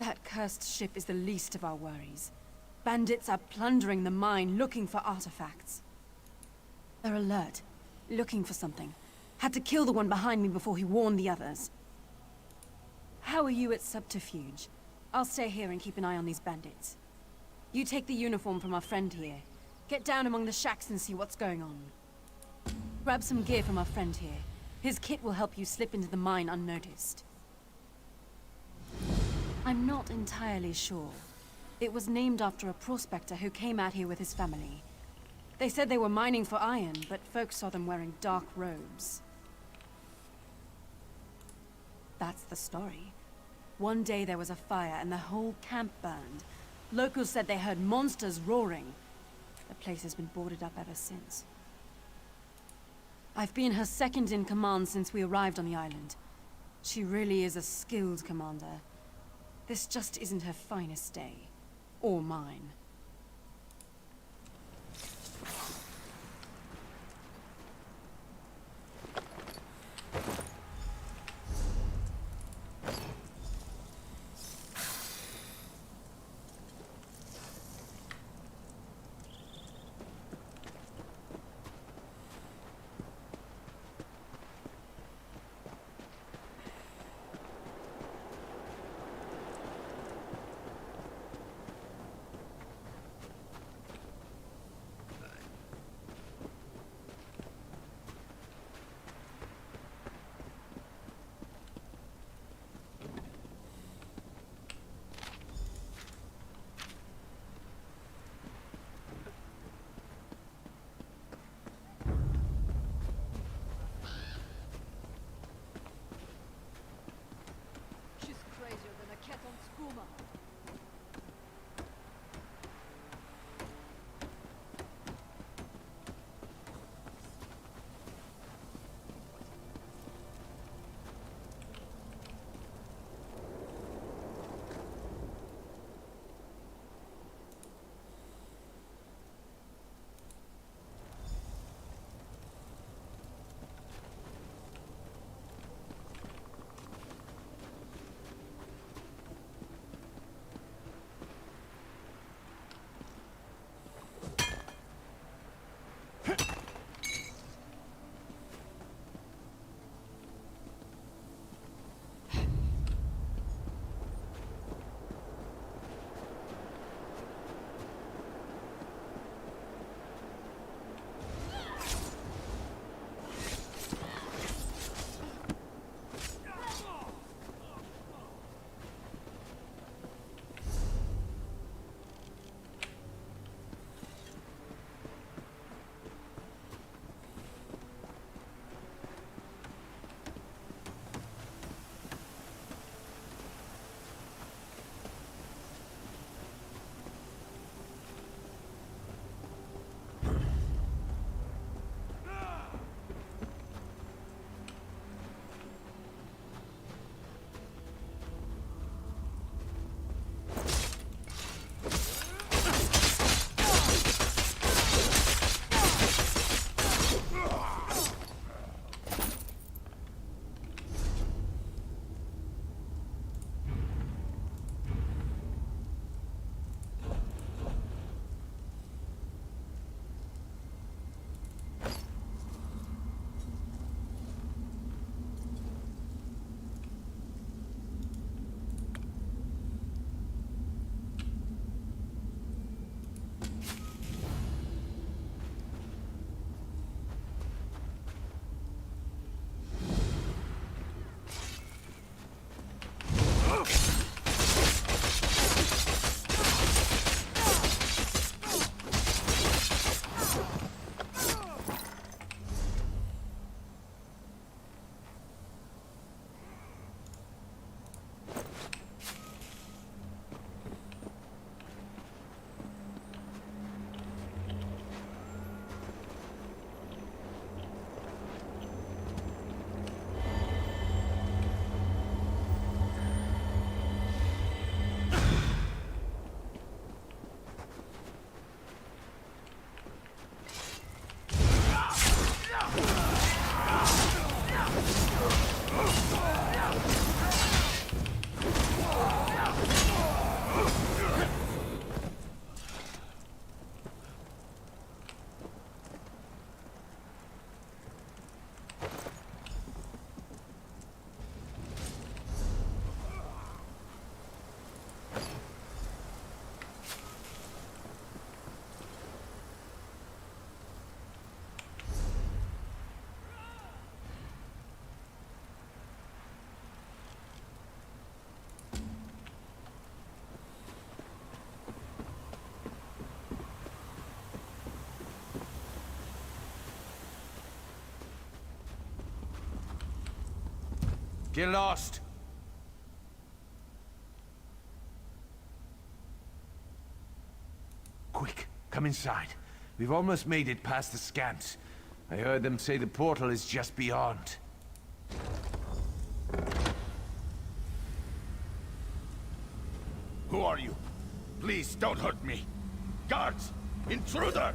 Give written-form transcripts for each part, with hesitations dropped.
That cursed ship is the least of our worries. Bandits are plundering the mine, looking for artifacts. They're alert, looking for something. Had to kill the one behind me before he warned the others. How are you at Subterfuge? I'll stay here and keep an eye on these bandits. You take the uniform from our friend here. Get down among the shacks and see what's going on. Grab some gear from our friend here. His kit will help you slip into the mine unnoticed. I'm not entirely sure. It was named after a prospector who came out here with his family. They said they were mining for iron, but folks saw them wearing dark robes. That's the story. One day there was a fire and the whole camp burned. Locals said they heard monsters roaring. The place has been boarded up ever since. I've been her second in command since we arrived on the island. She really is a skilled commander. This just isn't her finest day. Or mine. Get lost! Quick, come inside. We've almost made it past the scans. I heard them say the portal is just beyond. Who are you? Please don't hurt me. Guards! Intruder!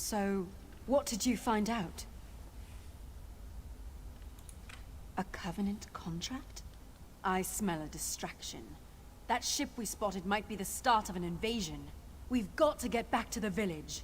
So, what did you find out? A Covenant contract? I smell a distraction. That ship we spotted might be the start of an invasion. We've got to get back to the village.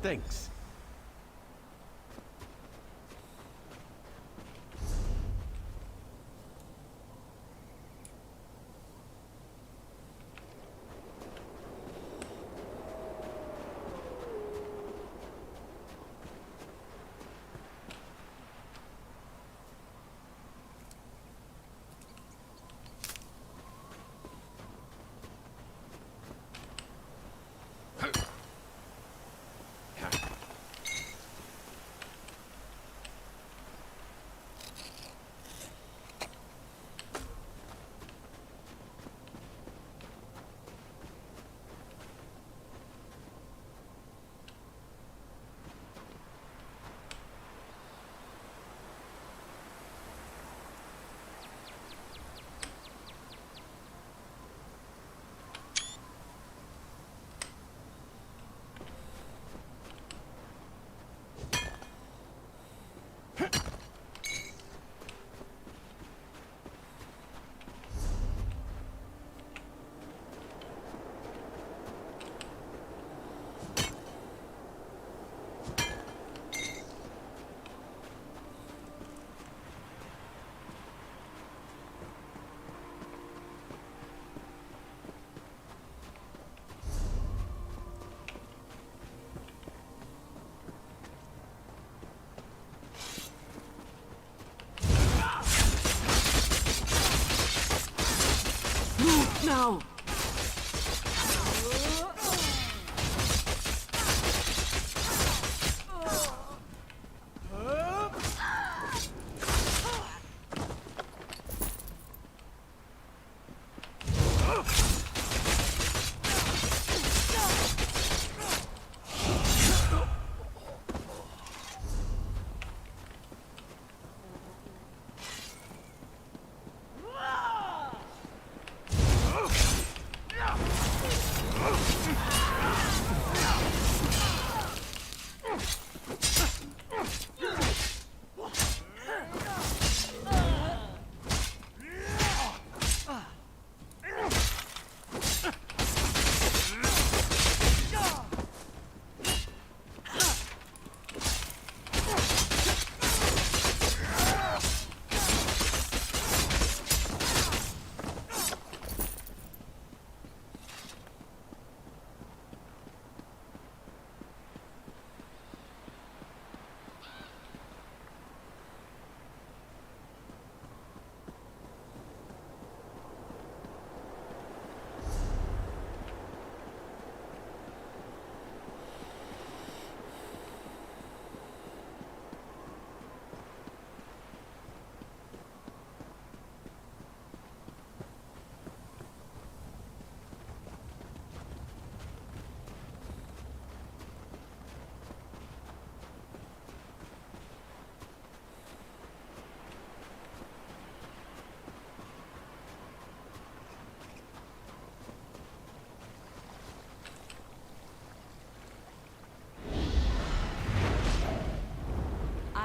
Thanks. No!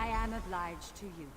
I am obliged to you.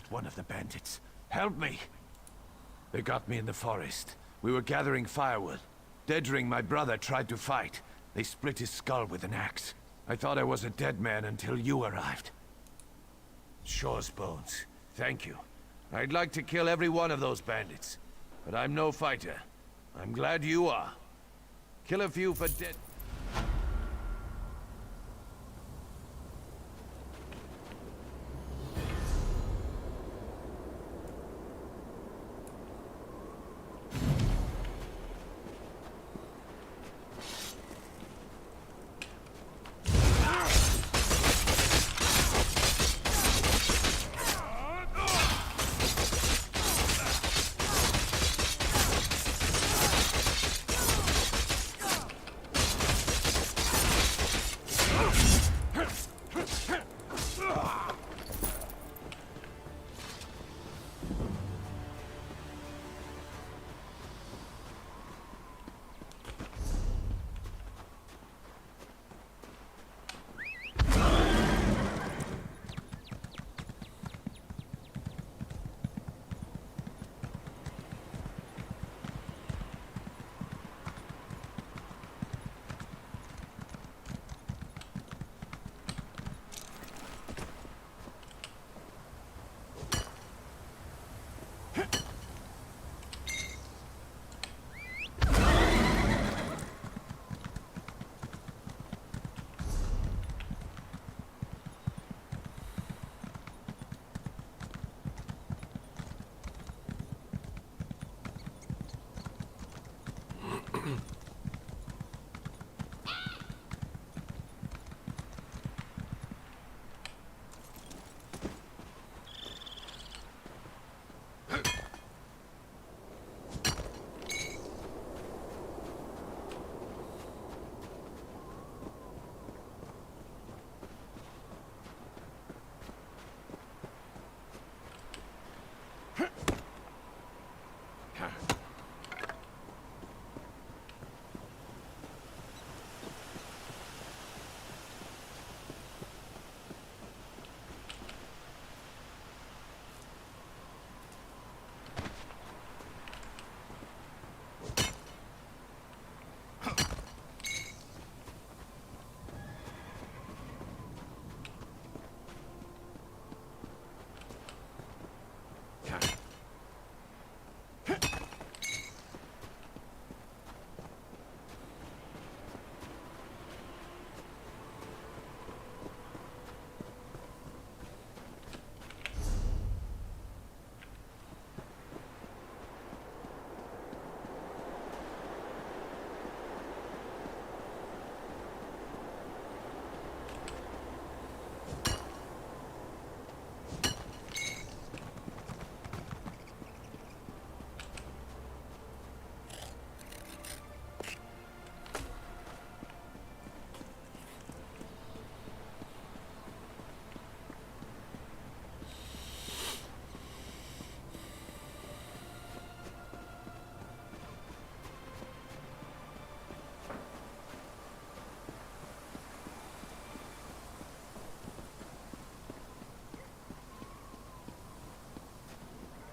not one of the bandits. Help me! They got me in the forest. We were gathering firewood. Dedring, my brother, tried to fight. They split his skull with an axe. I thought I was a dead man until you arrived. Shaw's bones. Thank you. I'd like to kill every one of those bandits. But I'm no fighter. I'm glad you are. Kill a few for dead...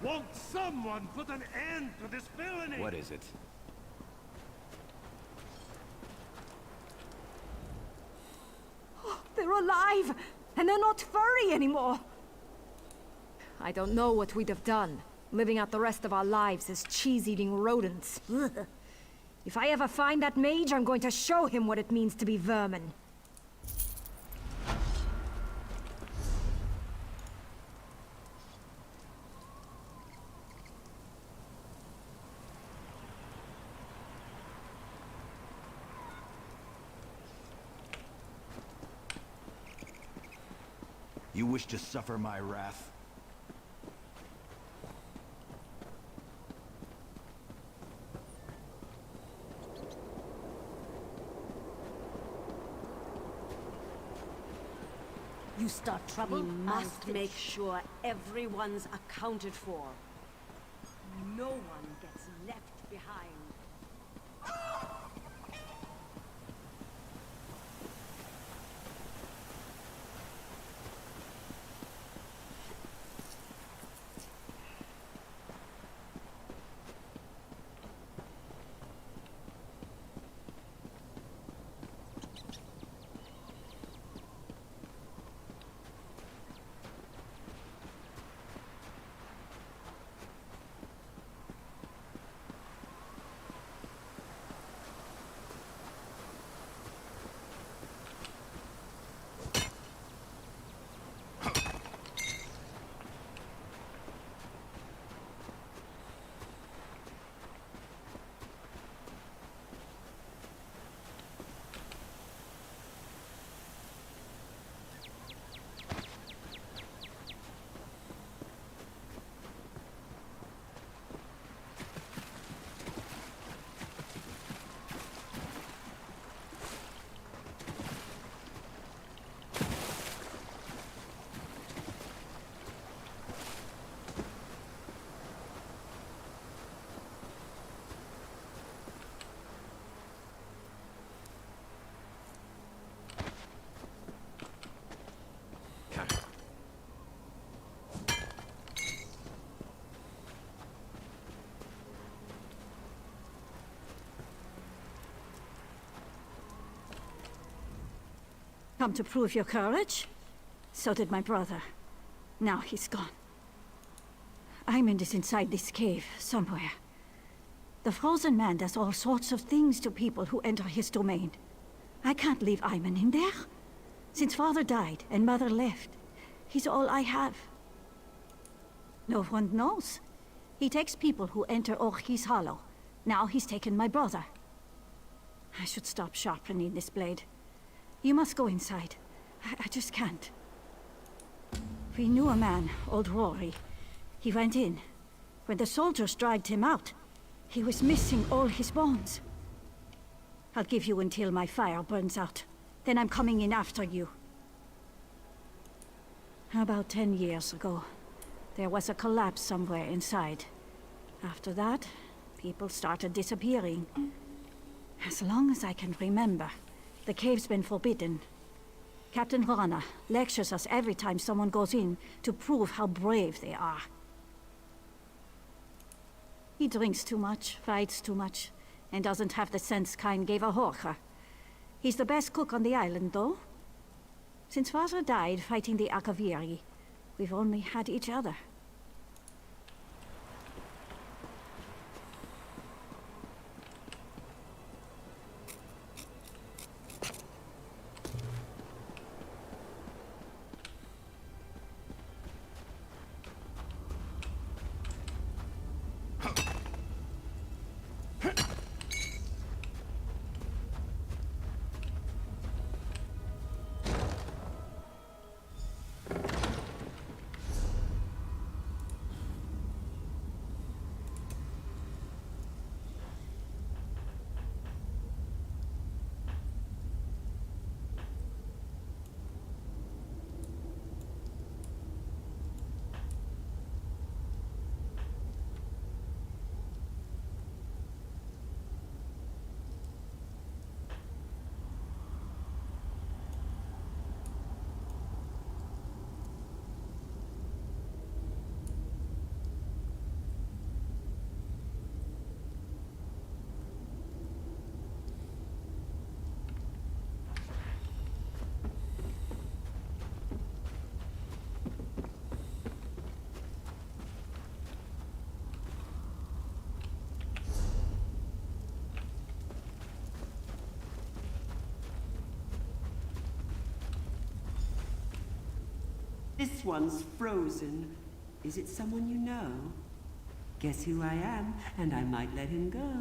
Won't someone put an end to this villainy? What is it? They're alive! And they're not furry anymore! I don't know what we'd have done, living out the rest of our lives as cheese-eating rodents. Ugh. If I ever find that mage, I'm going to show him what it means to be vermin. You wish to suffer my wrath? You start trouble? We must make sure everyone's accounted for. No one gets left behind. Come to prove your courage? So did my brother. Now he's gone. Aemond is inside this cave, somewhere. The Frozen Man does all sorts of things to people who enter his domain. I can't leave Aemond in there. Since father died and mother left, he's all I have. No one knows. He takes people who enter Orchy's Hollow. Now he's taken my brother. I should stop sharpening this blade. You must go inside. I just can't. We knew a man, old Rory. He went in. When the soldiers dragged him out, he was missing all his bones. I'll give you until my fire burns out. Then I'm coming in after you. About 10 years ago, there was a collapse somewhere inside. After that, people started disappearing. As long as I can remember, the cave's been forbidden. Captain Rana lectures us every time someone goes in to prove how brave they are. He drinks too much, fights too much, and doesn't have the sense Kain gave a Horker. He's the best cook on the island, though. Since father died fighting the Akaviri, we've only had each other. This one's frozen. Is it someone you know? Guess who I am, and I might let him go.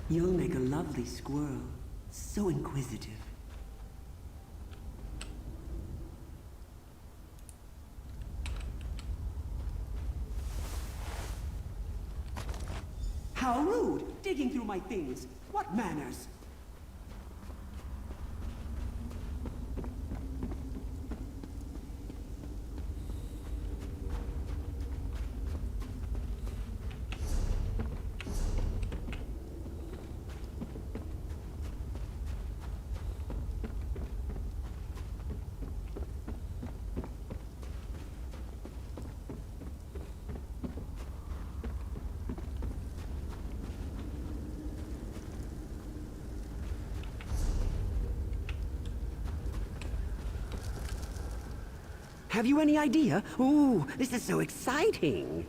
You'll make a lovely squirrel. So inquisitive. How rude! Digging through my things. What manners? Have you any idea? Ooh, this is so exciting!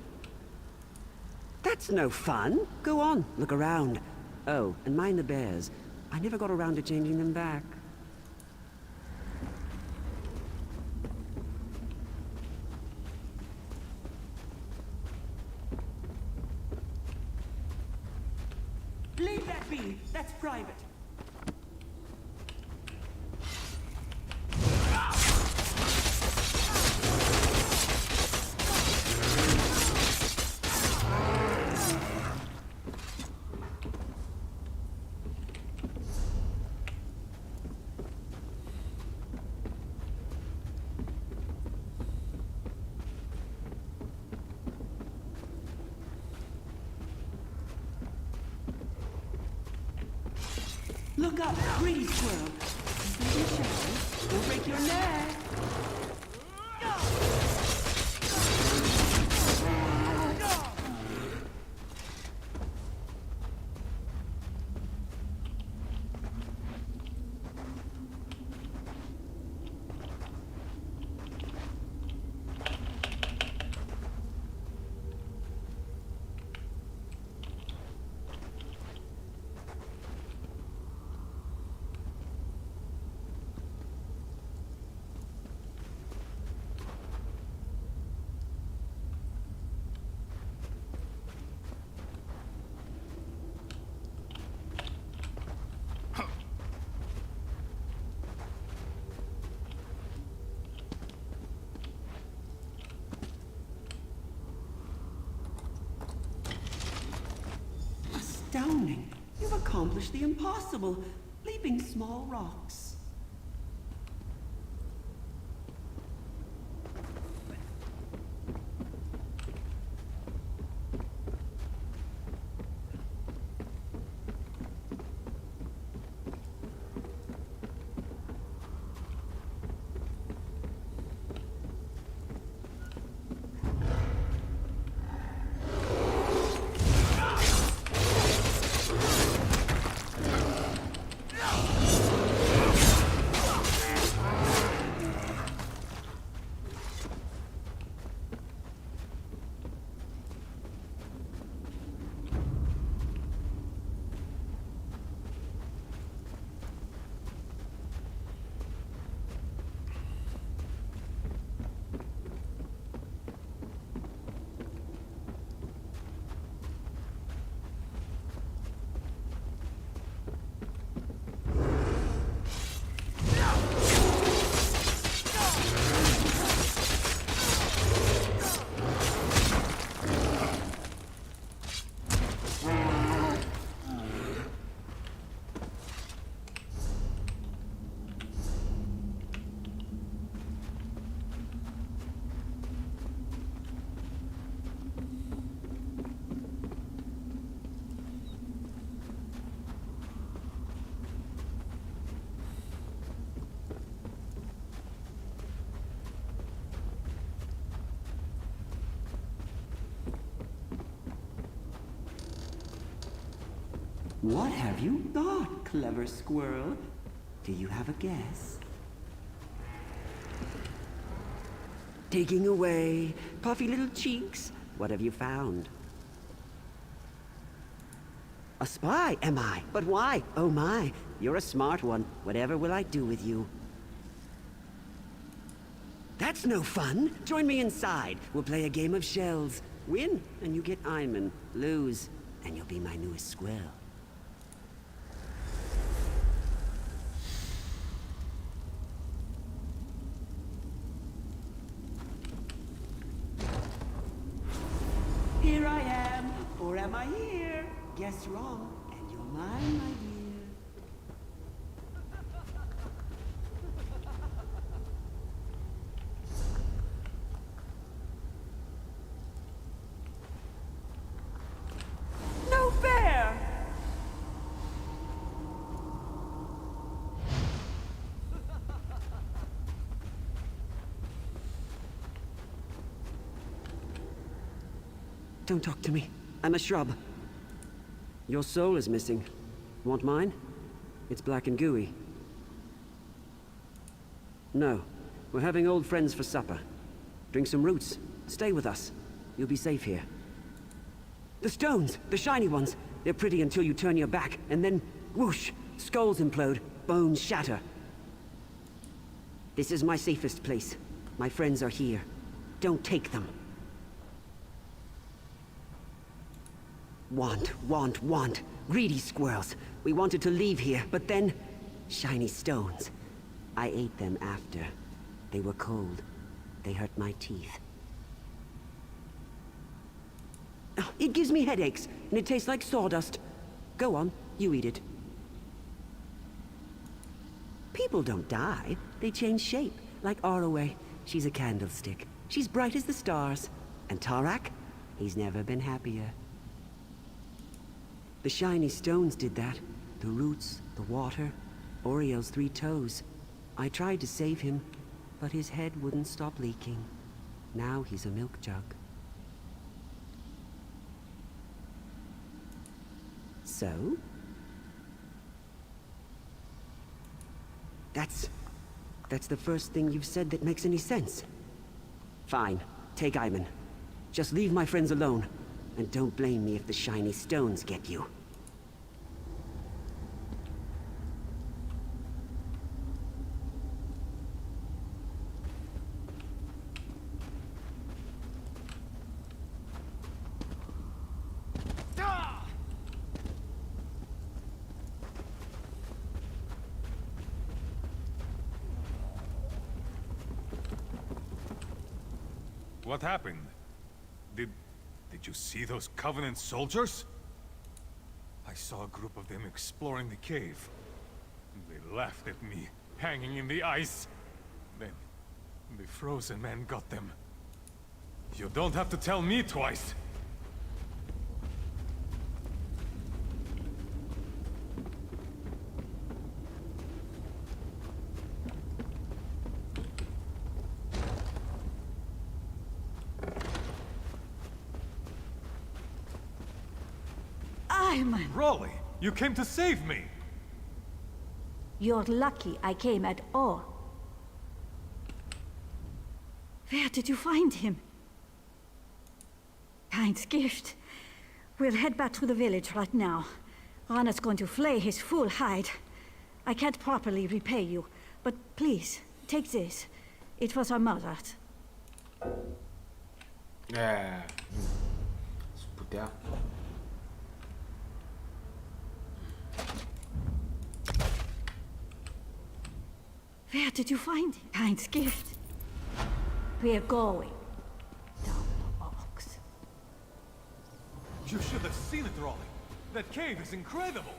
That's no fun. Go on, look around. Oh, and mind the bears. I never got around to changing them back. Leave that be! That's private! Look up, greedy squirrel. Keep your chance. Don't break your neck. Astounding. You've accomplished the impossible, leaping small rocks. What have you got, clever squirrel? Do you have a guess? Digging away, puffy little cheeks. What have you found? A spy, am I? But why? Oh my, you're a smart one. Whatever will I do with you? That's no fun. Join me inside. We'll play a game of shells. Win, and you get Einman. Lose, and you'll be my newest squirrel. Here I am, or am I here? Guess wrong, and you're mine, my dear. No fair! Don't talk to me. I'm a shrub. Your soul is missing. Want mine? It's black and gooey. No. We're having old friends for supper. Drink some roots. Stay with us. You'll be safe here. The stones! The shiny ones! They're pretty until you turn your back, and then whoosh! Skulls implode, bones shatter. This is my safest place. My friends are here. Don't take them. Want. Greedy squirrels. We wanted to leave here, but then... shiny stones. I ate them after. They were cold. They hurt my teeth. Oh, it gives me headaches, and it tastes like sawdust. Go on, you eat it. People don't die. They change shape, like Arroway. She's a candlestick. She's bright as the stars. And Tarak? He's never been happier. The shiny stones did that. The roots, the water, Oriel's 3 toes. I tried to save him, but his head wouldn't stop leaking. Now he's a milk jug. So? That's the first thing you've said that makes any sense. Fine, take Ivan. Just leave my friends alone, and don't blame me if the shiny stones get you. What happened? Did you see those Covenant soldiers? I saw a group of them exploring the cave. They laughed at me, hanging in the ice. Then, the Frozen Man got them. You don't have to tell me twice. Ivan! Raleigh, you came to save me! You're lucky I came at all. Where did you find him? Kind's gift. We'll head back to the village right now. Rana's going to flay his full hide. I can't properly repay you, but please, take this. It was our mother's. Se puder. Where did you find him? Kind's gift. We're going. Down the Ox. You should have seen it, Raleigh. That cave is incredible!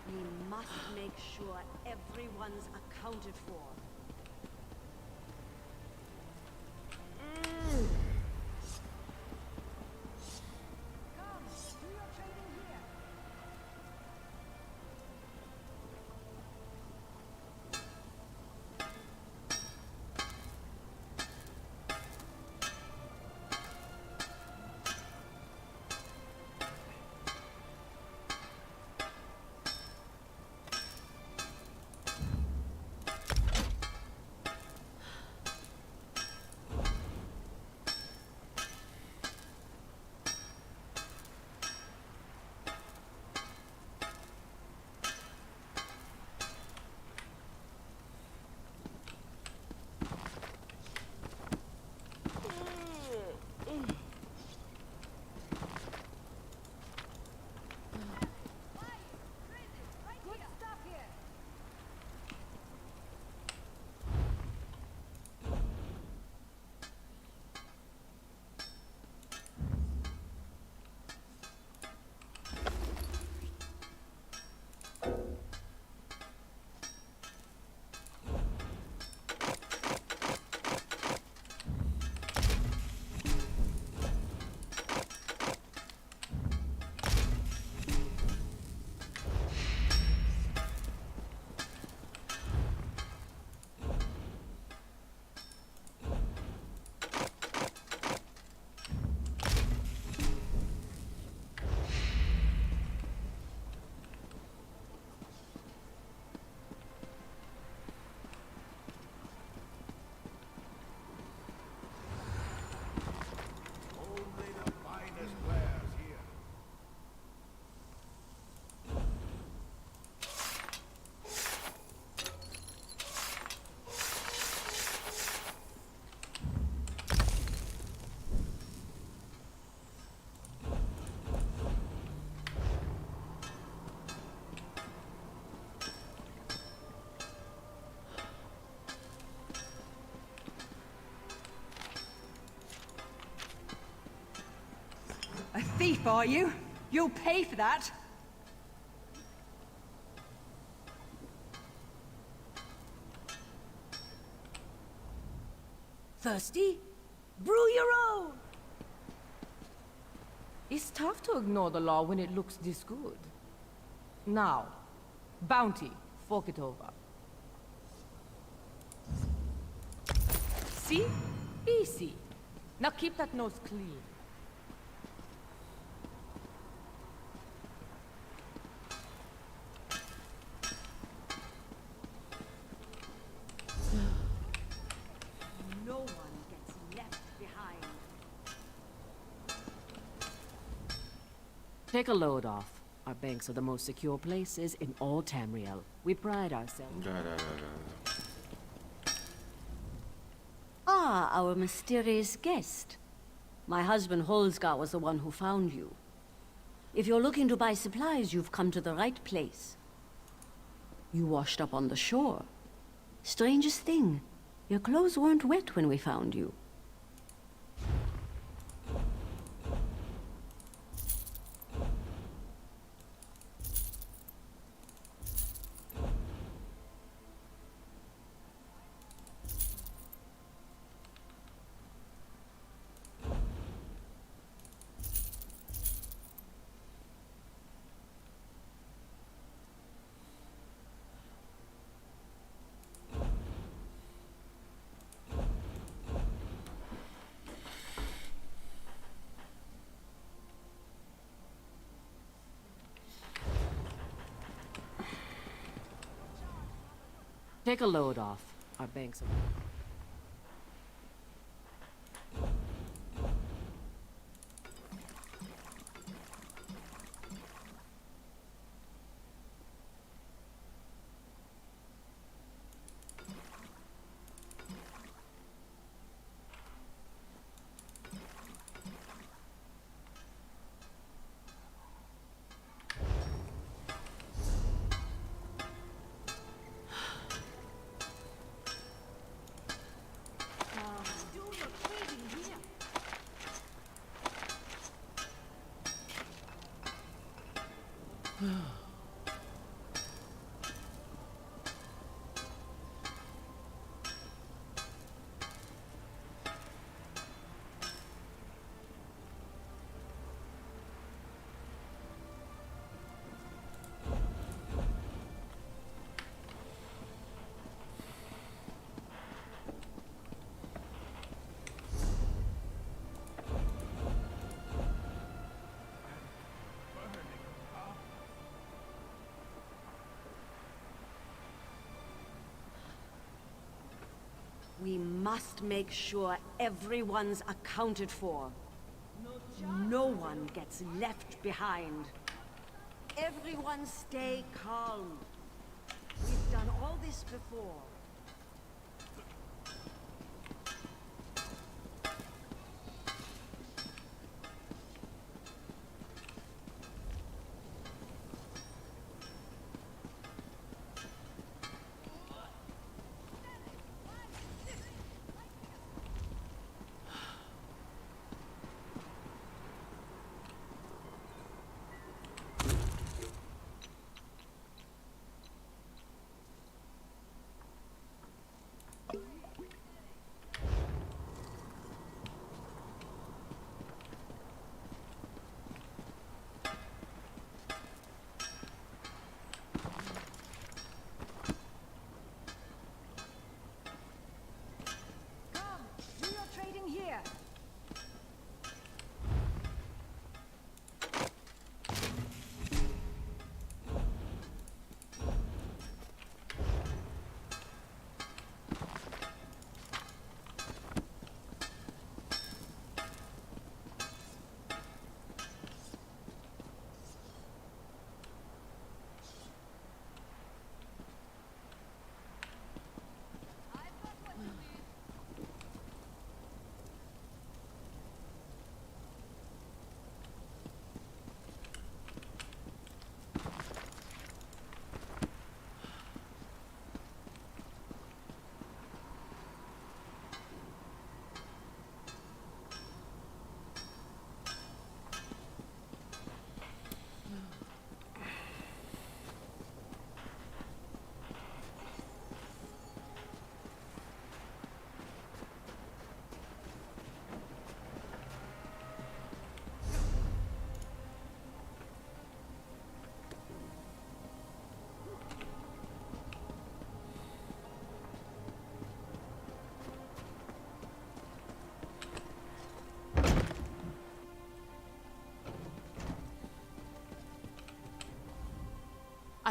We must make sure everyone's accounted for. A thief, are you? You'll pay for that! Thirsty? Brew your own! It's tough to ignore the law when it looks this good. Now, bounty, fork it over. See? Easy. Now keep that nose clean. No one gets left behind. Take a load off. Our banks are the most secure places in all Tamriel. We pride ourselves. Ah, our mysterious guest. My husband Holsgar was the one who found you. If you're looking to buy supplies, you've come to the right place. You washed up on the shore. Strangest thing, your clothes weren't wet when we found you. Take a load off. Our banks are... We must make sure everyone's accounted for. No one gets left behind. Everyone stay calm. We've done all this before.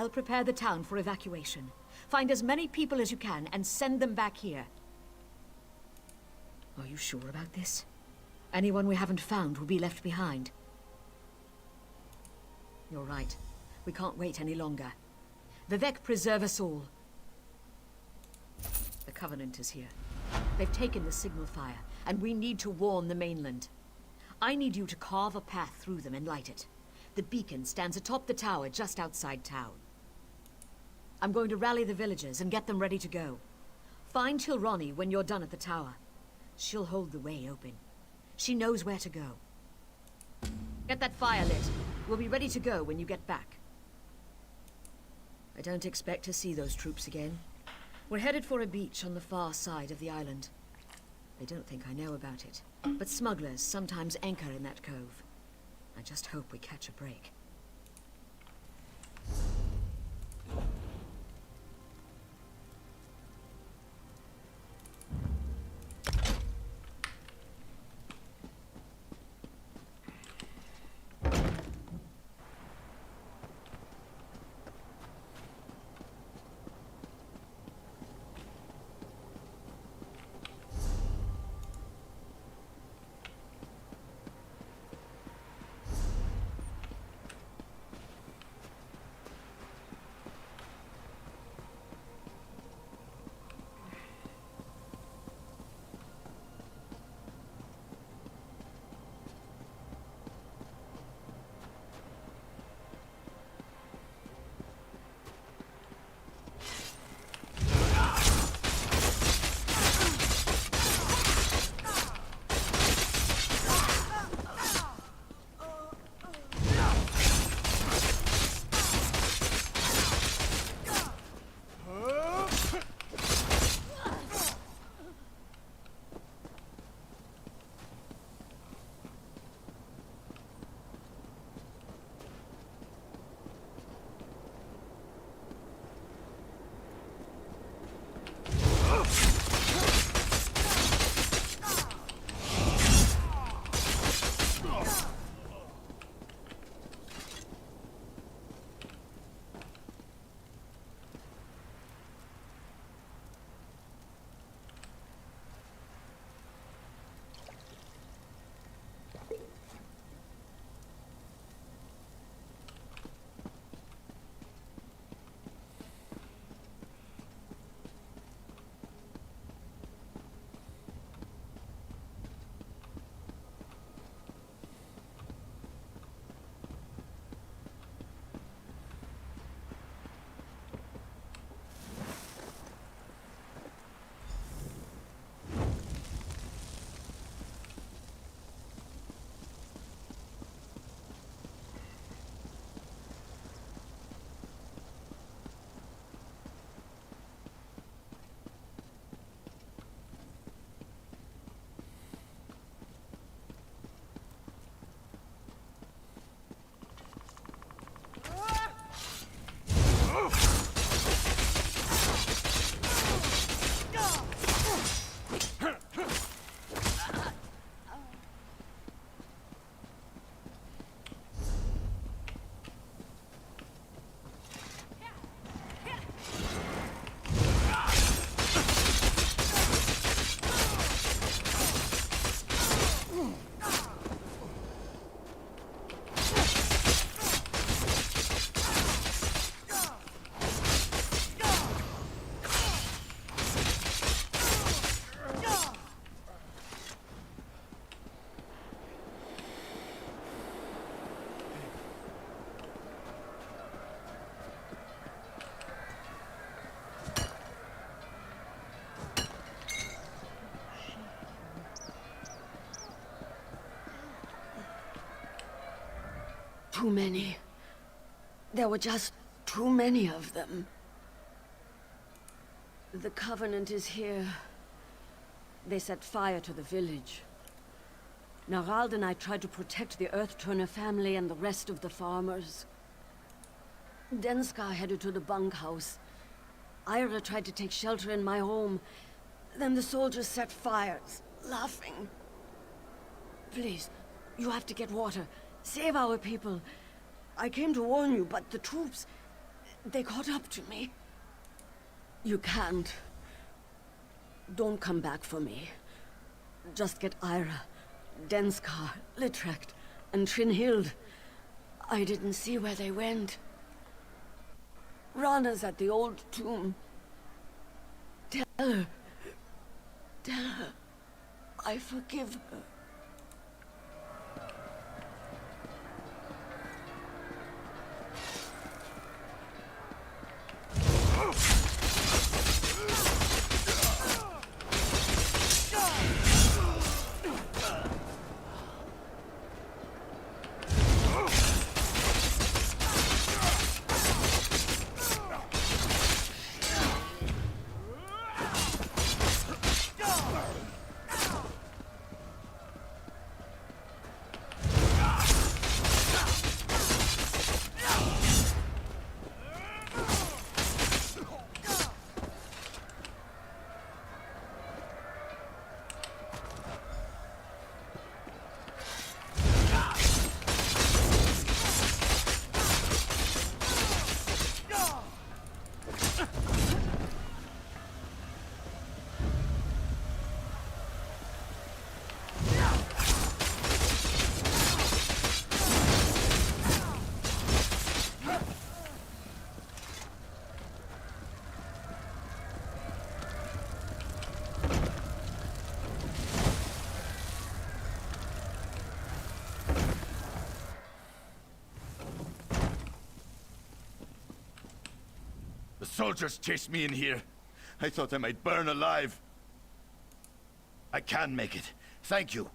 I'll prepare the town for evacuation. Find as many people as you can and send them back here. Are you sure about this? Anyone we haven't found will be left behind. You're right. We can't wait any longer. Vivec preserve us all. The Covenant is here. They've taken the signal fire, and we need to warn the mainland. I need you to carve a path through them and light it. The beacon stands atop the tower just outside town. I'm going to rally the villagers and get them ready to go. Find Tilrani when you're done at the tower. She'll hold the way open. She knows where to go. Get that fire lit. We'll be ready to go when you get back. I don't expect to see those troops again. We're headed for a beach on the far side of the island. They don't think I know about it, but smugglers sometimes anchor in that cove. I just hope we catch a break. Too many. There were just too many of them. The Covenant is here. They set fire to the village. Narald and I tried to protect the Earth-Turner family and the rest of the farmers. Denskar headed to the bunkhouse. Ira tried to take shelter in my home. Then the soldiers set fires, laughing. Please, you have to get water. Save our people. I came to warn you, but the troops... They caught up to me. You can't. Don't come back for me. Just get Ira, Denskar, Litrecht, and Trinhild. I didn't see where they went. Rana's at the old tomb. Tell her. I forgive her. The soldiers chased me in here. I thought I might burn alive. I can make it. Thank you.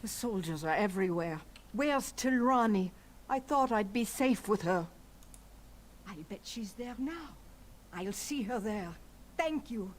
The soldiers are everywhere. Where's Tilrani? I thought I'd be safe with her. I'll bet she's there now. I'll see her there. Thank you.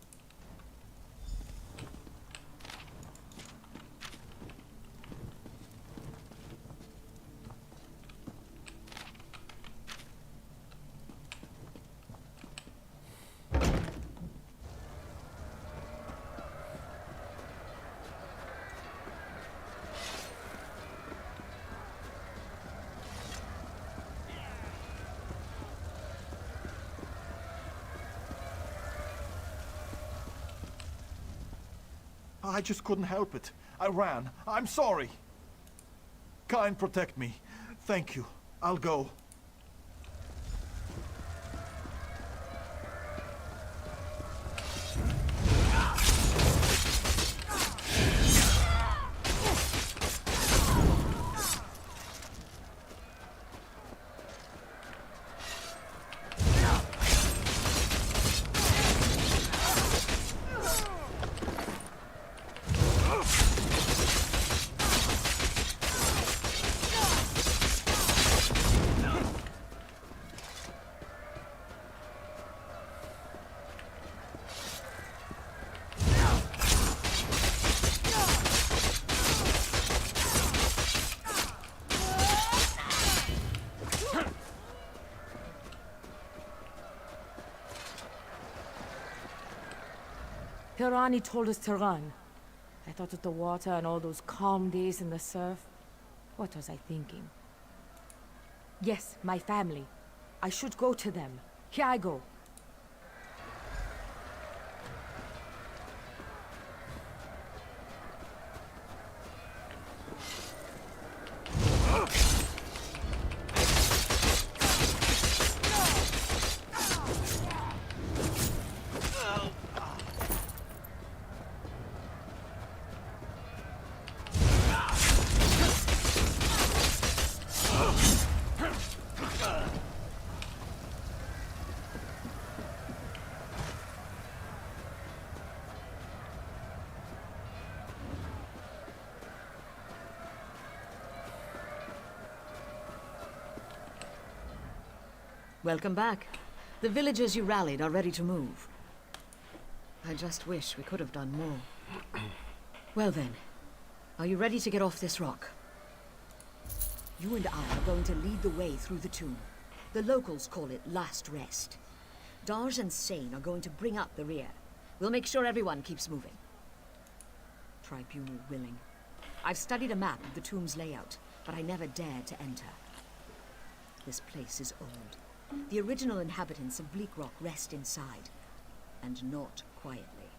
I just couldn't help it. I ran. I'm sorry. Kain, protect me. Thank you. I'll go. Tilrani told us to run. I thought of the water and all those calm days in the surf. What was I thinking? Yes, my family. I should go to them. Here I go. Welcome back. The villagers you rallied are ready to move. I just wish we could have done more. Well then, are you ready to get off this rock? You and I are going to lead the way through the tomb. The locals call it Last Rest. Darsh and Sane are going to bring up the rear. We'll make sure everyone keeps moving. Tribunal willing. I've studied a map of the tomb's layout, but I never dared to enter. This place is old. The original inhabitants of Bleak Rock rest inside, and not quietly.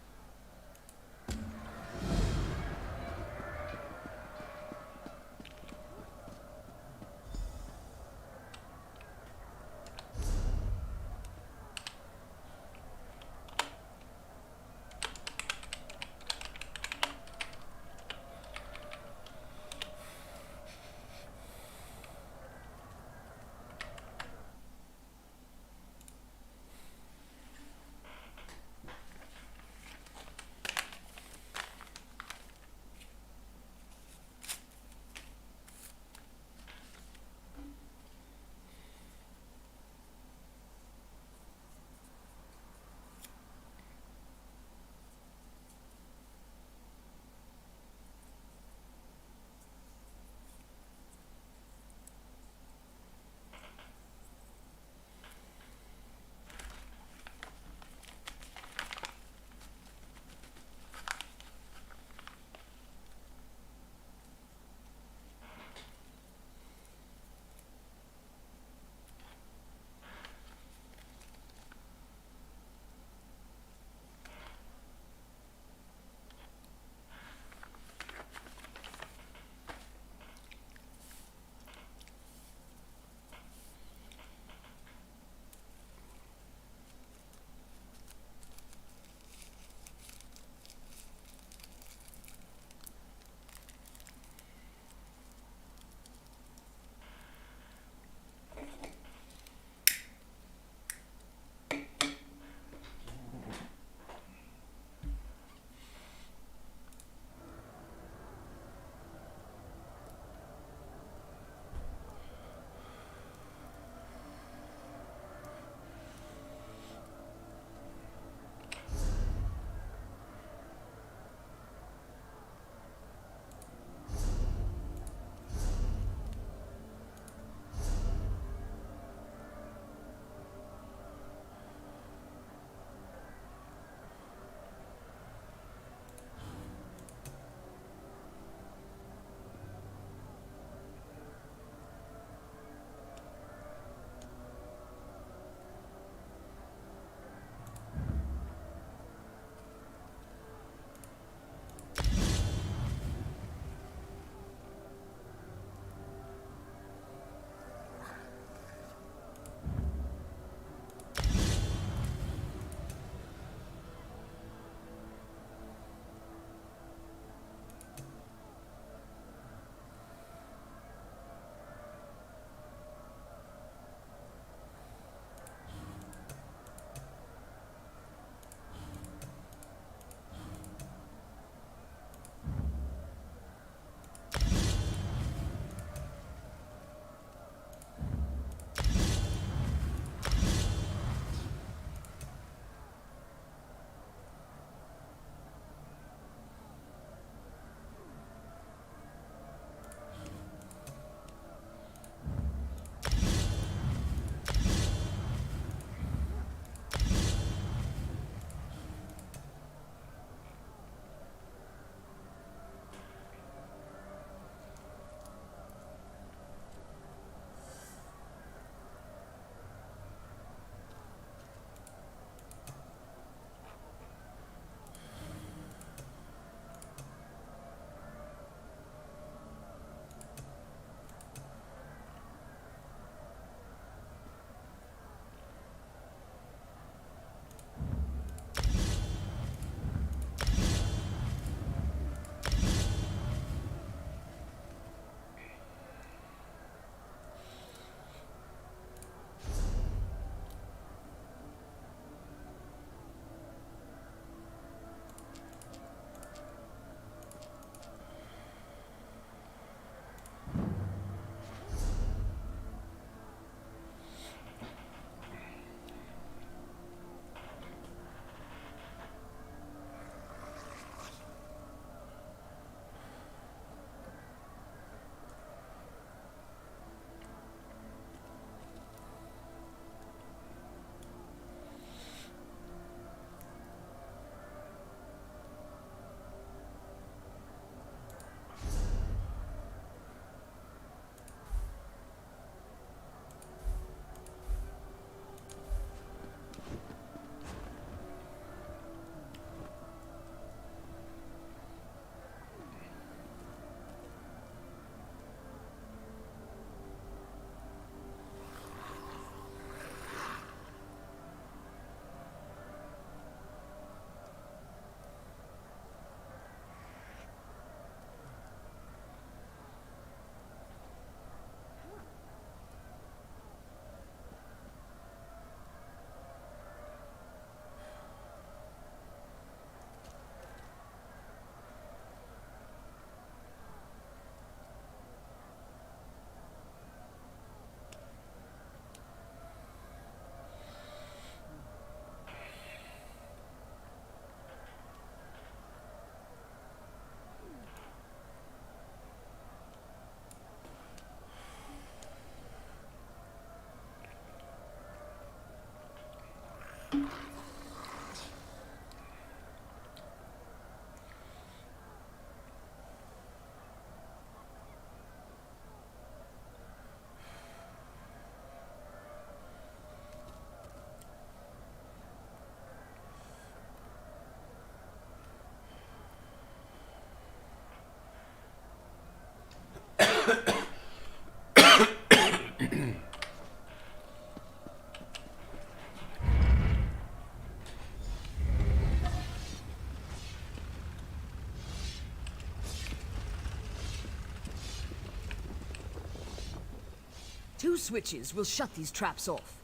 2 switches will shut these traps off.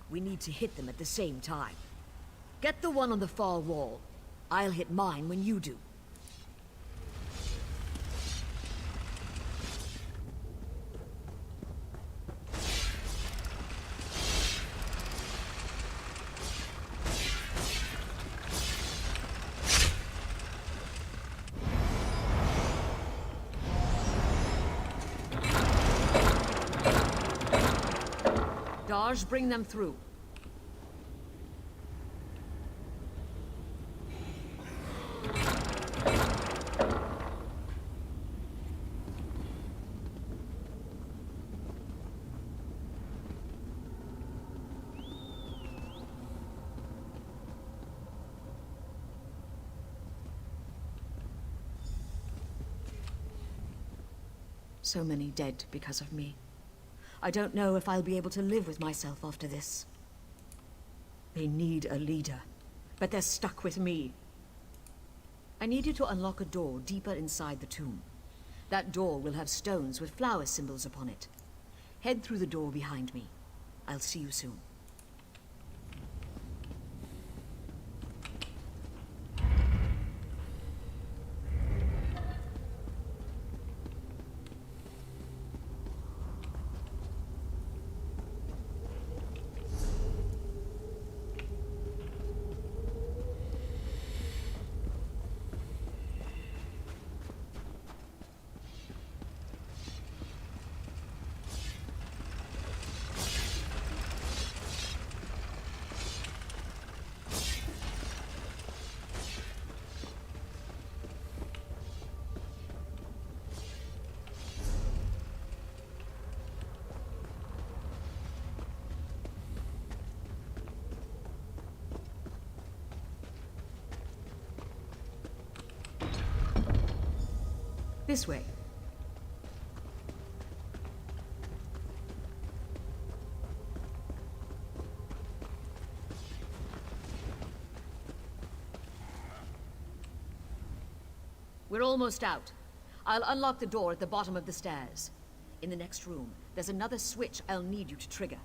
We need to hit them at the same time. Get the one on the far wall. I'll hit mine when you do. Darj, bring them through. So many dead because of me. I don't know if I'll be able to live with myself after this. They need a leader, but they're stuck with me. I need you to unlock a door deeper inside the tomb. That door will have stones with flower symbols upon it. Head through the door behind me. I'll see you soon. This way. We're almost out. I'll unlock the door at the bottom of the stairs. In the next room, there's another switch I'll need you to trigger.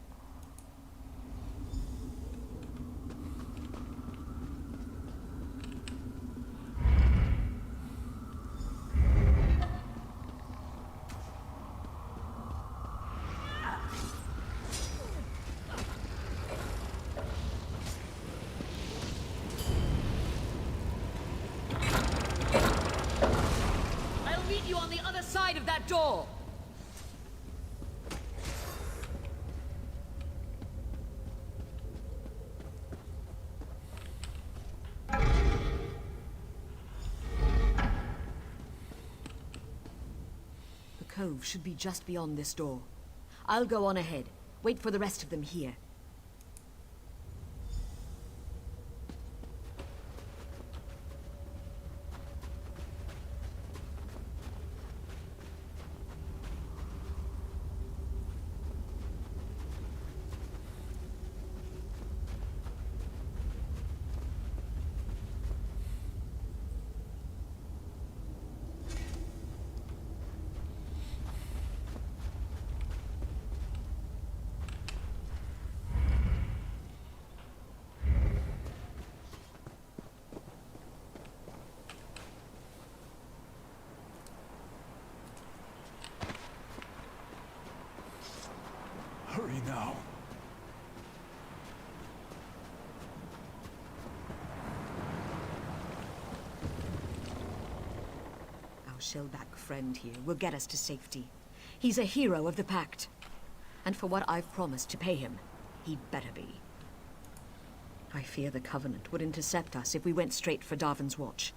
Side of that door! The cove should be just beyond this door. I'll go on ahead. Wait for the rest of them here. Hurry now. Our shellback friend here will get us to safety. He's a hero of the Pact. And for what I've promised to pay him, he'd better be. I fear the Covenant would intercept us if we went straight for Darvin's Watch.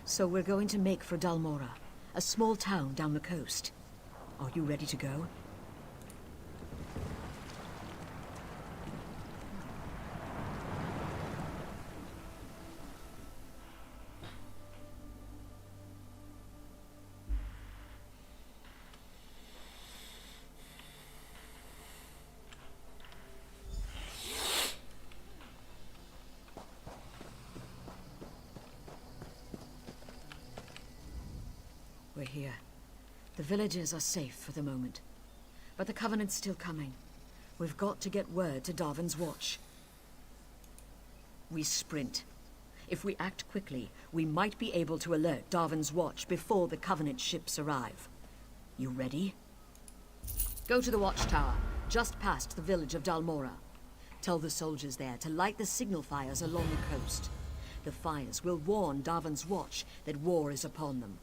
So we're going to make for Dalmora, a small town down the coast. Are you ready to go? We're here. The villagers are safe for the moment. But the Covenant's still coming. We've got to get word to Darvin's Watch. We sprint. If we act quickly, we might be able to alert Darvin's Watch before the Covenant ships arrive. You ready? Go to the watchtower, just past the village of Dalmora. Tell the soldiers there to light the signal fires along the coast. The fires will warn Darvin's Watch that war is upon them.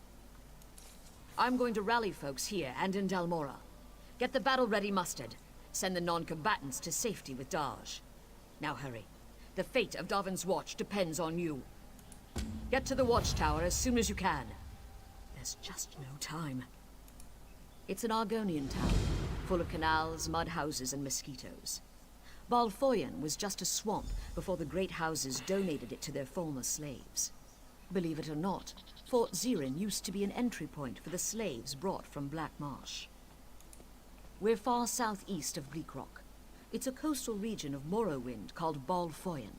I'm going to rally folks here and in Dalmora. Get the battle ready mustered. Send the non-combatants to safety with Daj. Now hurry. The fate of Darvin's Watch depends on you. Get to the watchtower as soon as you can. There's just no time. It's an Argonian town, full of canals, mud houses, and mosquitoes. Balfoyan was just a swamp before the great houses donated it to their former slaves. Believe it or not, Fort Zirin used to be an entry point for the slaves brought from Black Marsh. We're far southeast of Bleakrock. It's a coastal region of Morrowind called Balfoyan.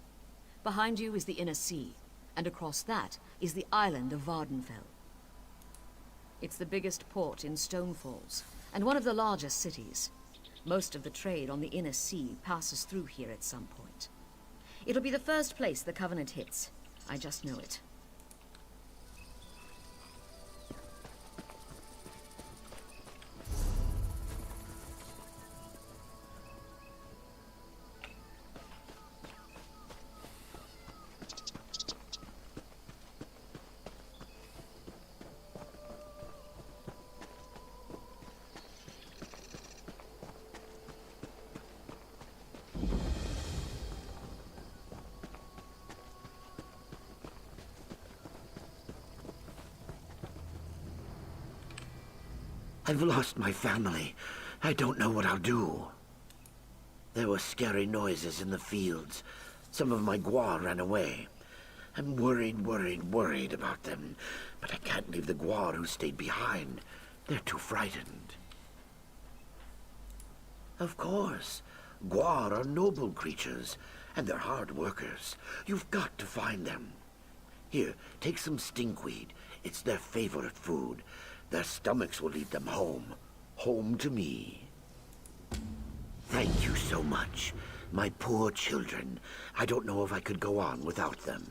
Behind you is the Inner Sea, and across that is the island of Vardenfell. It's the biggest port in Stonefalls, and one of the largest cities. Most of the trade on the Inner Sea passes through here at some point. It'll be the first place the Covenant hits. I just know it. I've lost my family. I don't know what I'll do. There were scary noises in the fields. Some of my Gwar ran away. I'm worried about them. But I can't leave the Gwar who stayed behind. They're too frightened. Of course. Gwar are noble creatures, and they're hard workers. You've got to find them. Here, take some stinkweed. It's their favorite food. Their stomachs will lead them home. Home to me. Thank you so much. My poor children. I don't know if I could go on without them.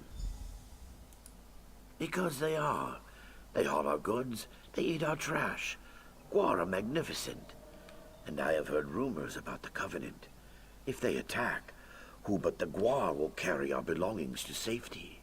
Because they are. They haul our goods. They eat our trash. Gwar are magnificent. And I have heard rumors about the Covenant. If they attack, who but the Gwar will carry our belongings to safety?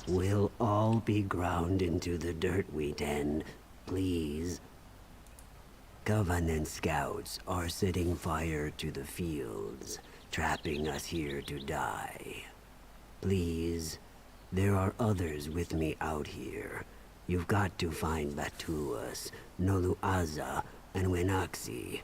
We'll all be ground into the dirt we tend, please. Covenant scouts are setting fire to the fields, trapping us here to die. Please, there are others with me out here. You've got to find Batuas, Noluaza, and Wenaxi.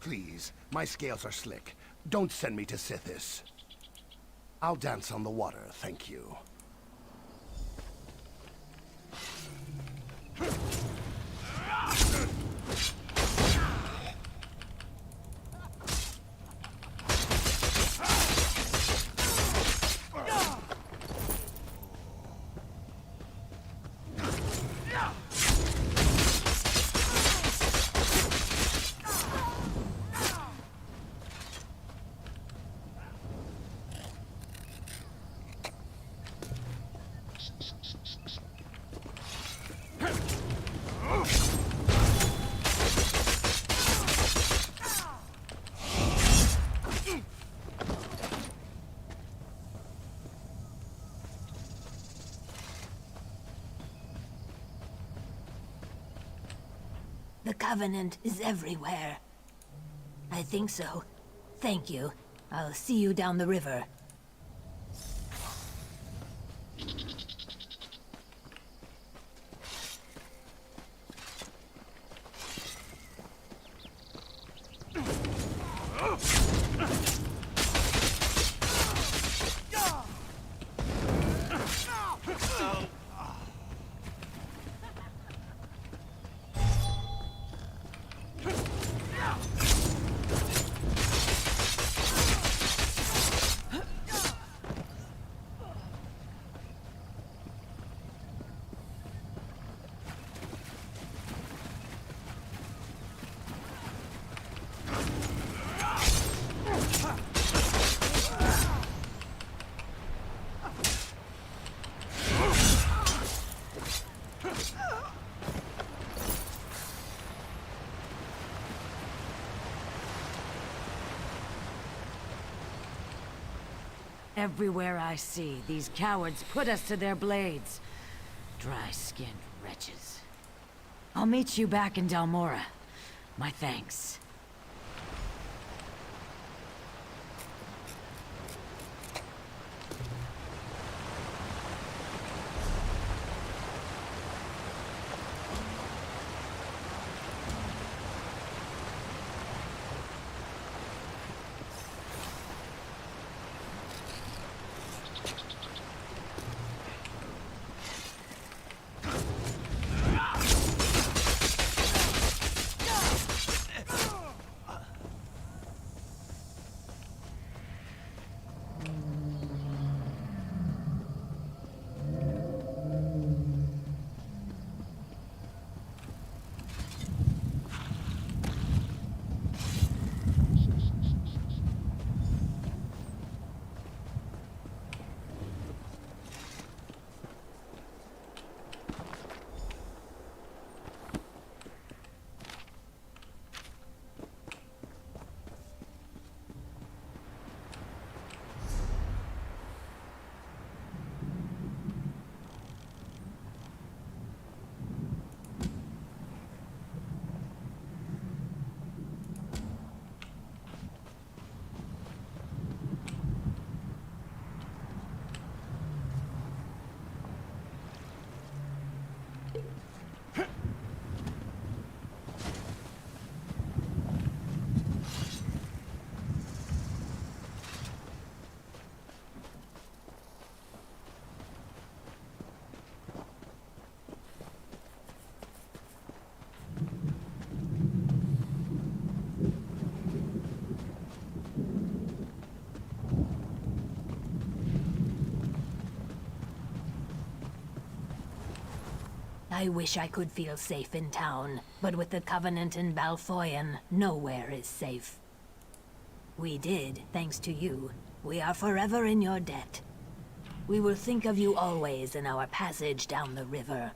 Please, my scales are slick. Don't send me to Sithis. I'll dance on the water, thank you. The Covenant is everywhere. I think so. Thank you. I'll see you down the river. Everywhere I see, these cowards put us to their blades. Dry-skinned wretches. I'll meet you back in Dalmora. My thanks. I wish I could feel safe in town, but with the Covenant in Balfoyen, nowhere is safe. We did, thanks to you. We are forever in your debt. We will think of you always in our passage down the river.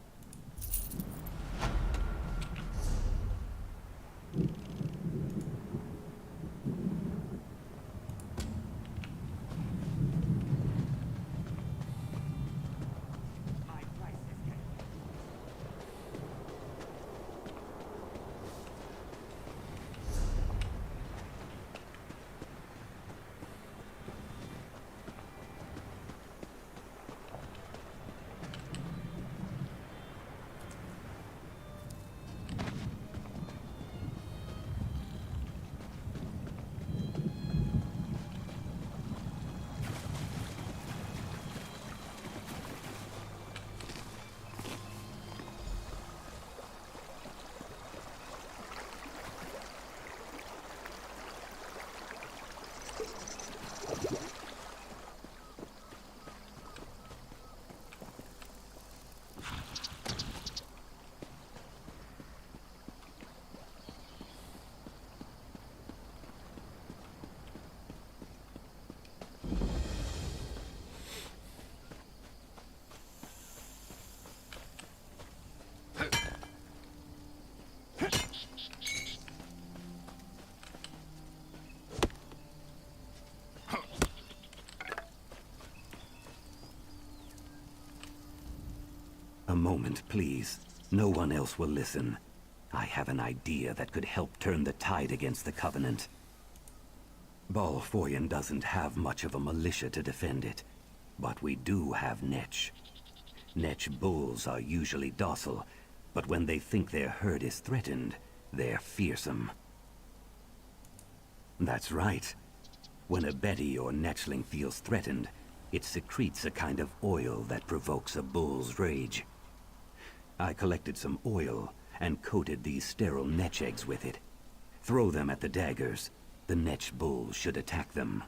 moment, please. No one else will listen. I have an idea that could help turn the tide against the Covenant. Balfoyan doesn't have much of a militia to defend it, but we do have Netch. Netch bulls are usually docile, but when they think their herd is threatened, they're fearsome. That's right. When a Betty or Netchling feels threatened, it secretes a kind of oil that provokes a bull's rage. I collected some oil and coated these sterile Netch eggs with it. Throw them at the daggers. The Netch bulls should attack them.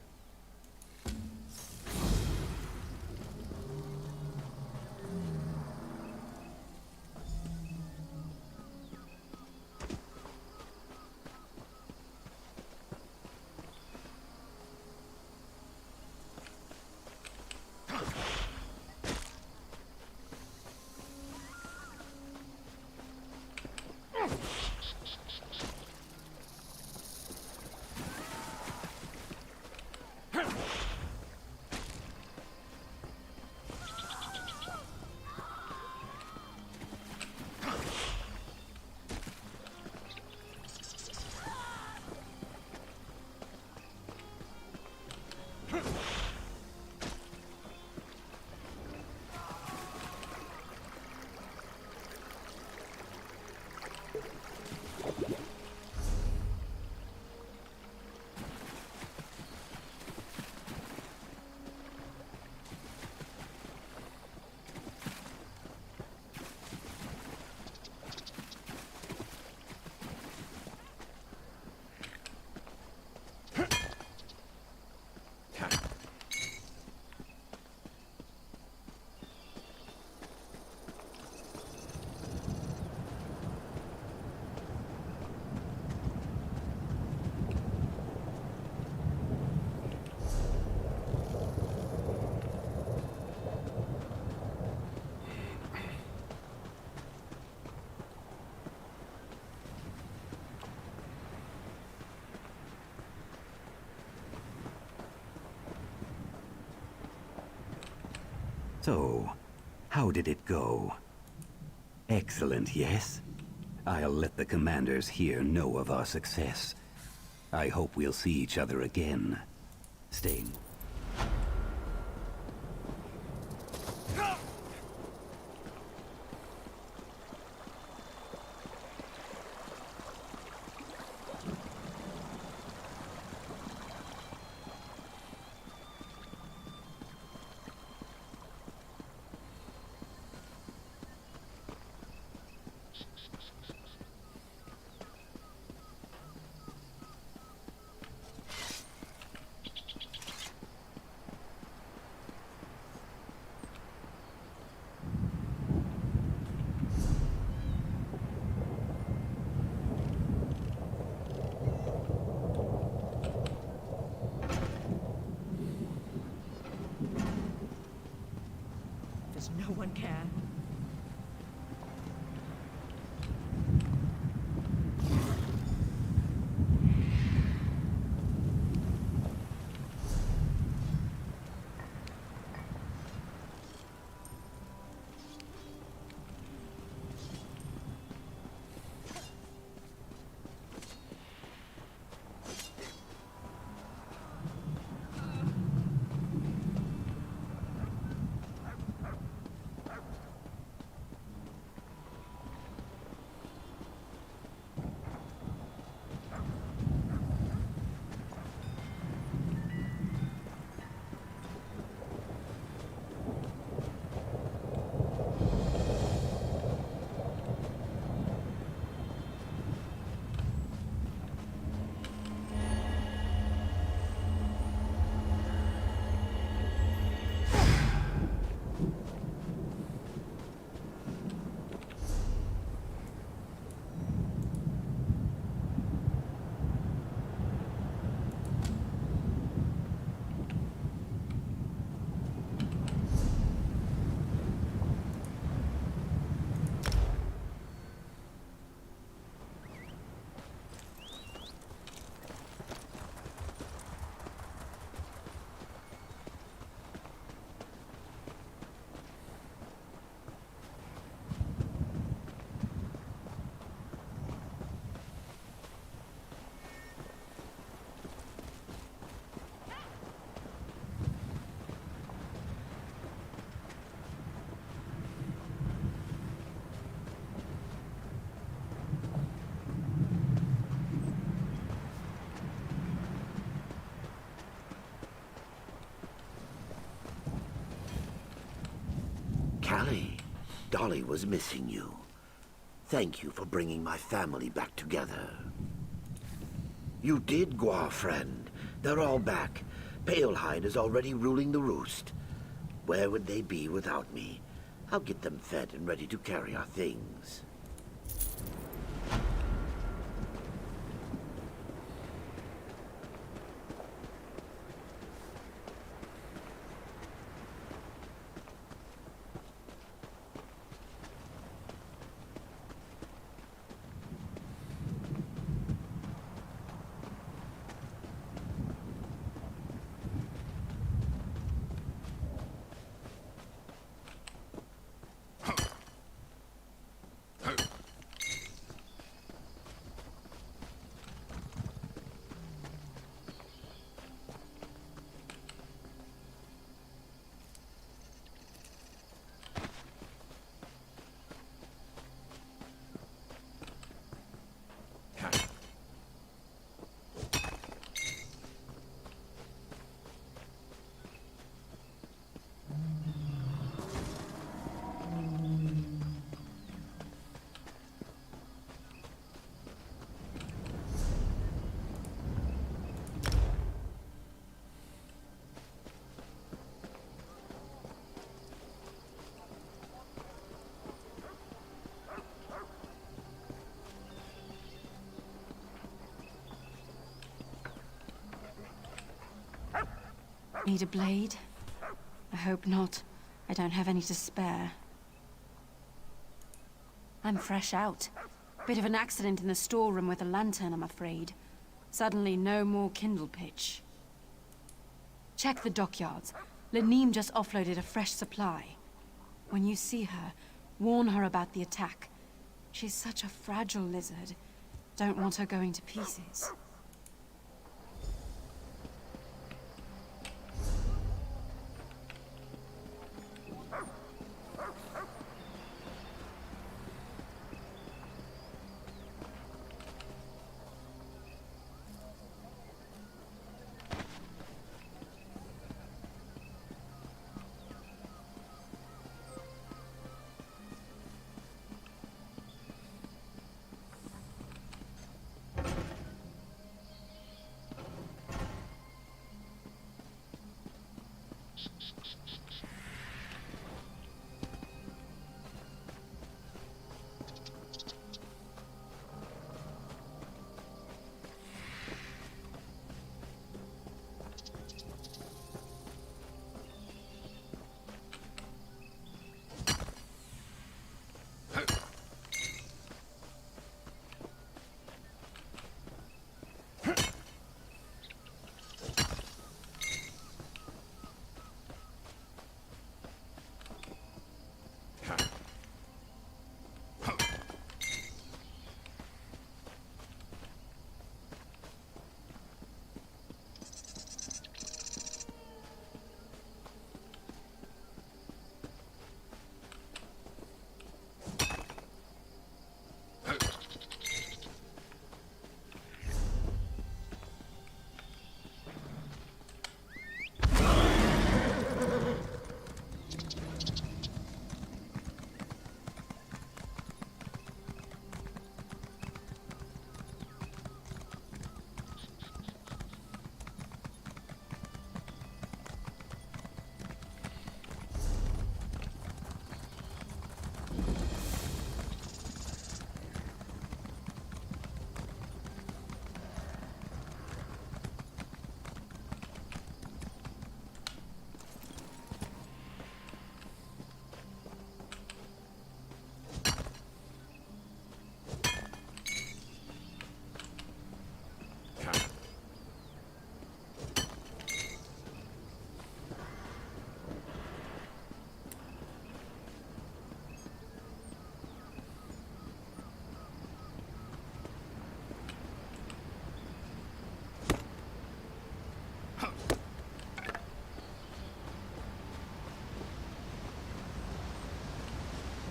So, how did it go? Excellent, yes? I'll let the commanders here know of our success. I hope we'll see each other again. Staying. Callie, Dolly was missing you. Thank you for bringing my family back together. You did, Gwar friend. They're all back. Palehide is already ruling the roost. Where would they be without me? I'll get them fed and ready to carry our things. Need a blade? I hope not. I don't have any to spare. I'm fresh out. Bit of an accident in the storeroom with a lantern, I'm afraid. Suddenly, no more kindle pitch. Check the dockyards. Laneem just offloaded a fresh supply. When you see her, warn her about the attack. She's such a fragile lizard. Don't want her going to pieces.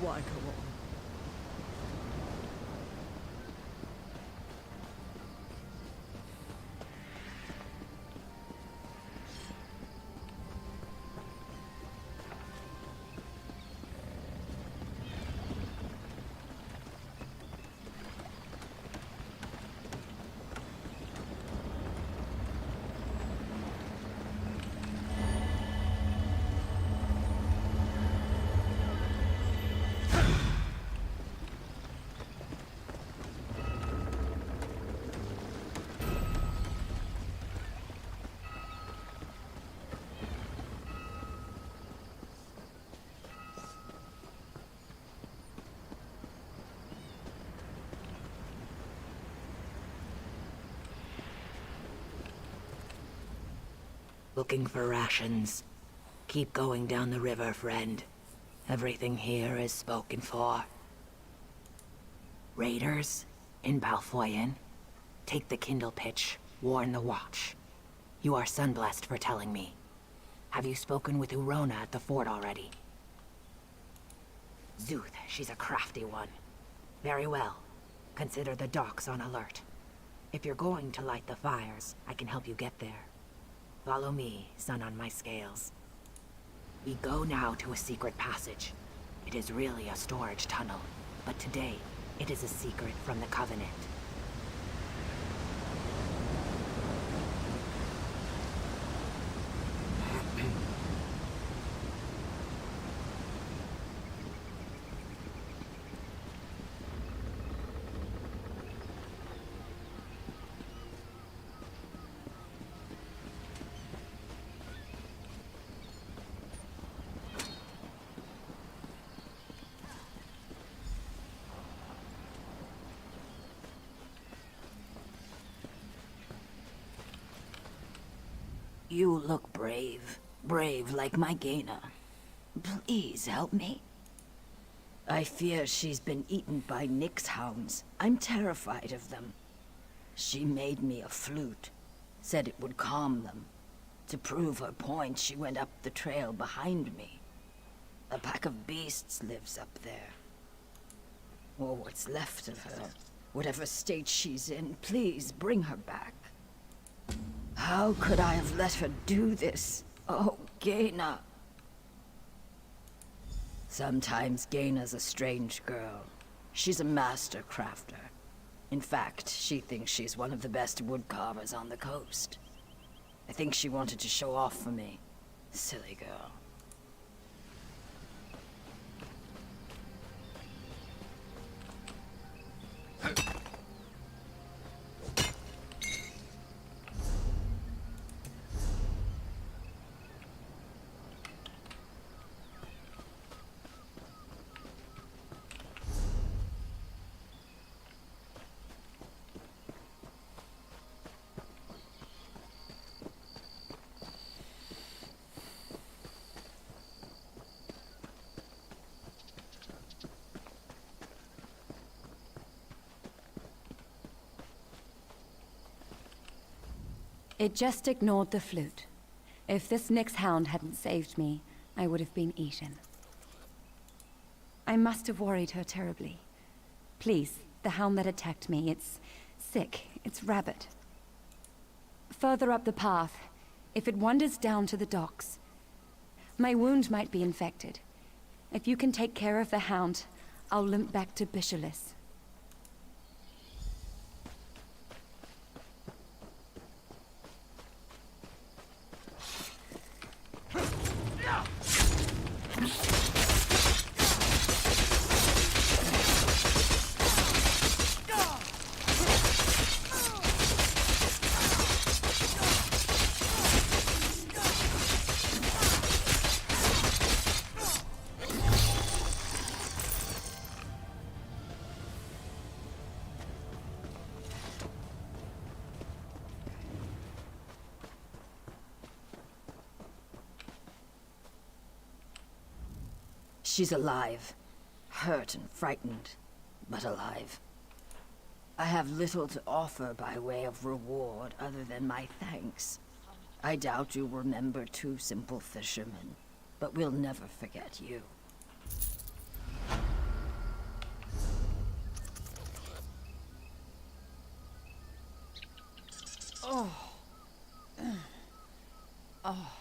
Why go on? Looking for rations. Keep going down the river, friend. Everything here is spoken for. Raiders in Balfoyen. Take the Kindle pitch. Warn the Watch. You are sunblessed for telling me. Have you spoken with Urona at the fort already? Zuth, she's a crafty one. Very well. Consider the docks on alert. If you're going to light the fires, I can help you get there. Follow me, sun on my scales. We go now to a secret passage. It is really a storage tunnel, but today, it is a secret from the Covenant. You look brave. Brave like my Gaina. Please help me. I fear she's been eaten by Nyx hounds. I'm terrified of them. She made me a flute. Said it would calm them. To prove her point, she went up the trail behind me. A pack of beasts lives up there. Or what's left of her. Whatever state she's in, please bring her back. How could I have let her do this? Oh, Gaina. Sometimes Gaina's a strange girl. She's a master crafter. In fact, she thinks she's one of the best woodcarvers on the coast. I think she wanted to show off for me. Silly girl. It just ignored the flute. If this Nyx hound hadn't saved me, I would have been eaten. I must have worried her terribly. Please, the hound that attacked me, it's sick. It's rabid. Further up the path, if it wanders down to the docks, my wound might be infected. If you can take care of the hound, I'll limp back to Bisholis. She's alive. Hurt and frightened, but alive. I have little to offer by way of reward other than my thanks. I doubt you'll remember two simple fishermen, but we'll never forget you. Oh. Oh.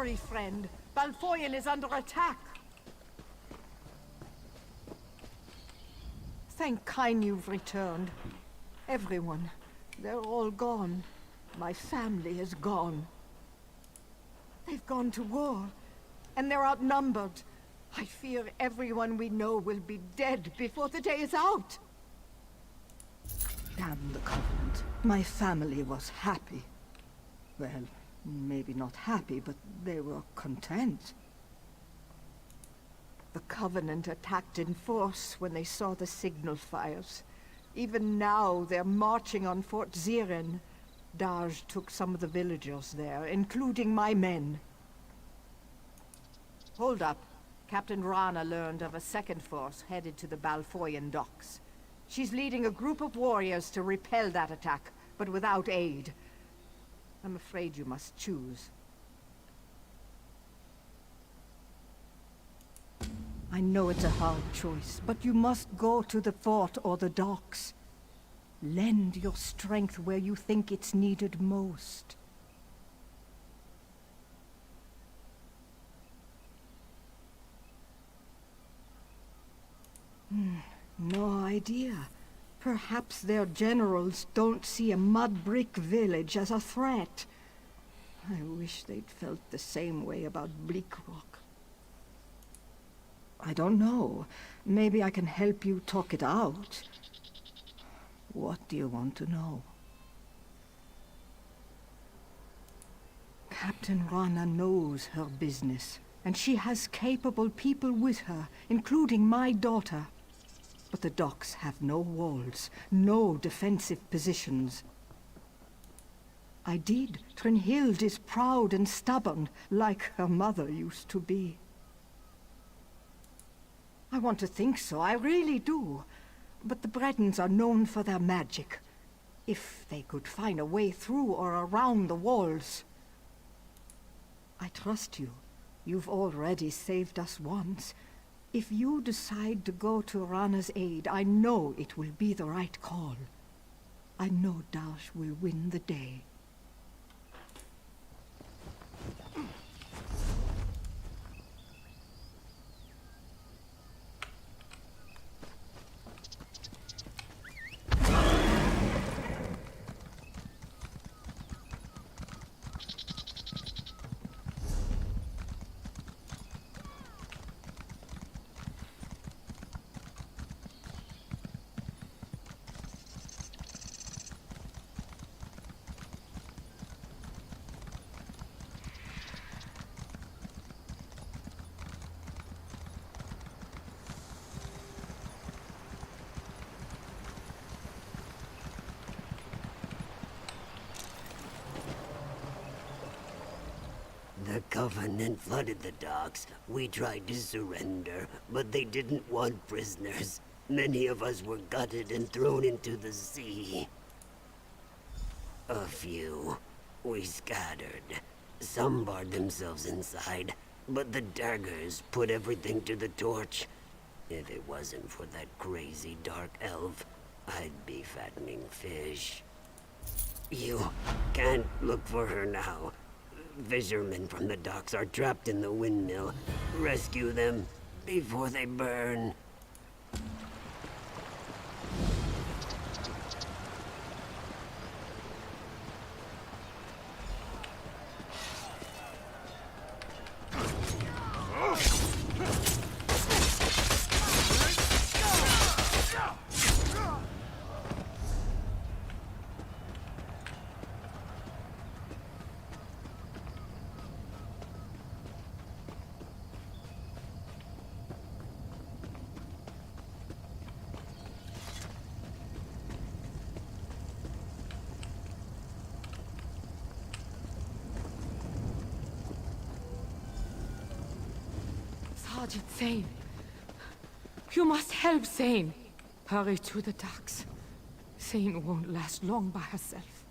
hurry, friend. Balfoyen is under attack. Thank Kyne you've returned. Everyone. They're all gone. My family is gone. They've gone to war, and they're outnumbered. I fear everyone we know will be dead before the day is out. Damn the Covenant. My family was happy. Well, maybe not happy, but they were content. The Covenant attacked in force when they saw the signal fires. Even now, they're marching on Fort Ziren. Darj took some of the villagers there, including my men. Hold up. Captain Rana learned of a second force headed to the Balfoyen docks. She's leading a group of warriors to repel that attack, but without aid. I'm afraid you must choose. I know it's a hard choice, but you must go to the fort or the docks. Lend your strength where you think it's needed most. No idea. Perhaps their generals don't see a mud brick village as a threat. I wish they'd felt the same way about Bleakrock. I don't know. Maybe I can help you talk it out. What do you want to know? Captain Rana knows her business, and she has capable people with her, including my daughter. But the docks have no walls, no defensive positions. I did. Trinhild is proud and stubborn, like her mother used to be. I want to think so, I really do. But the Bredens are known for their magic. If they could find a way through or around the walls. I trust you. You've already saved us once. If you decide to go to Rana's aid, I know it will be the right call. I know Darsh will win the day. The Covenant flooded the docks. We tried to surrender, but they didn't want prisoners. Many of us were gutted and thrown into the sea. A few. We scattered. Some barred themselves inside, but the daggers put everything to the torch. If it wasn't for that crazy dark elf, I'd be fattening fish. You can't look for her now. Fishermen from the docks are trapped in the windmill. Rescue them before they burn. Sergeant Zane. You must help Zane. Hurry to the docks. Zane won't last long by herself.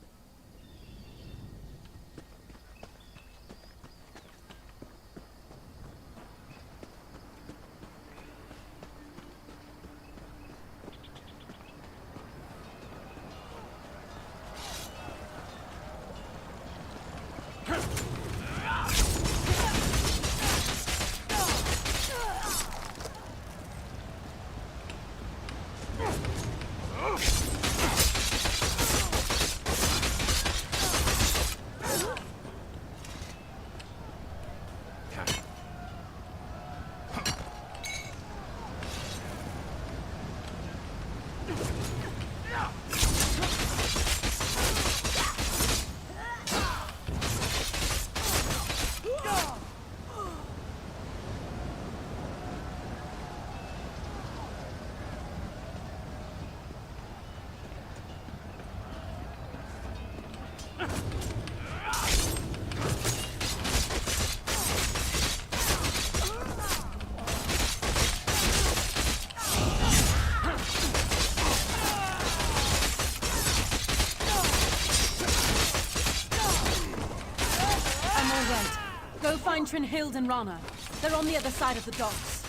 All right. Go find Trinhild and Rana. They're on the other side of the docks.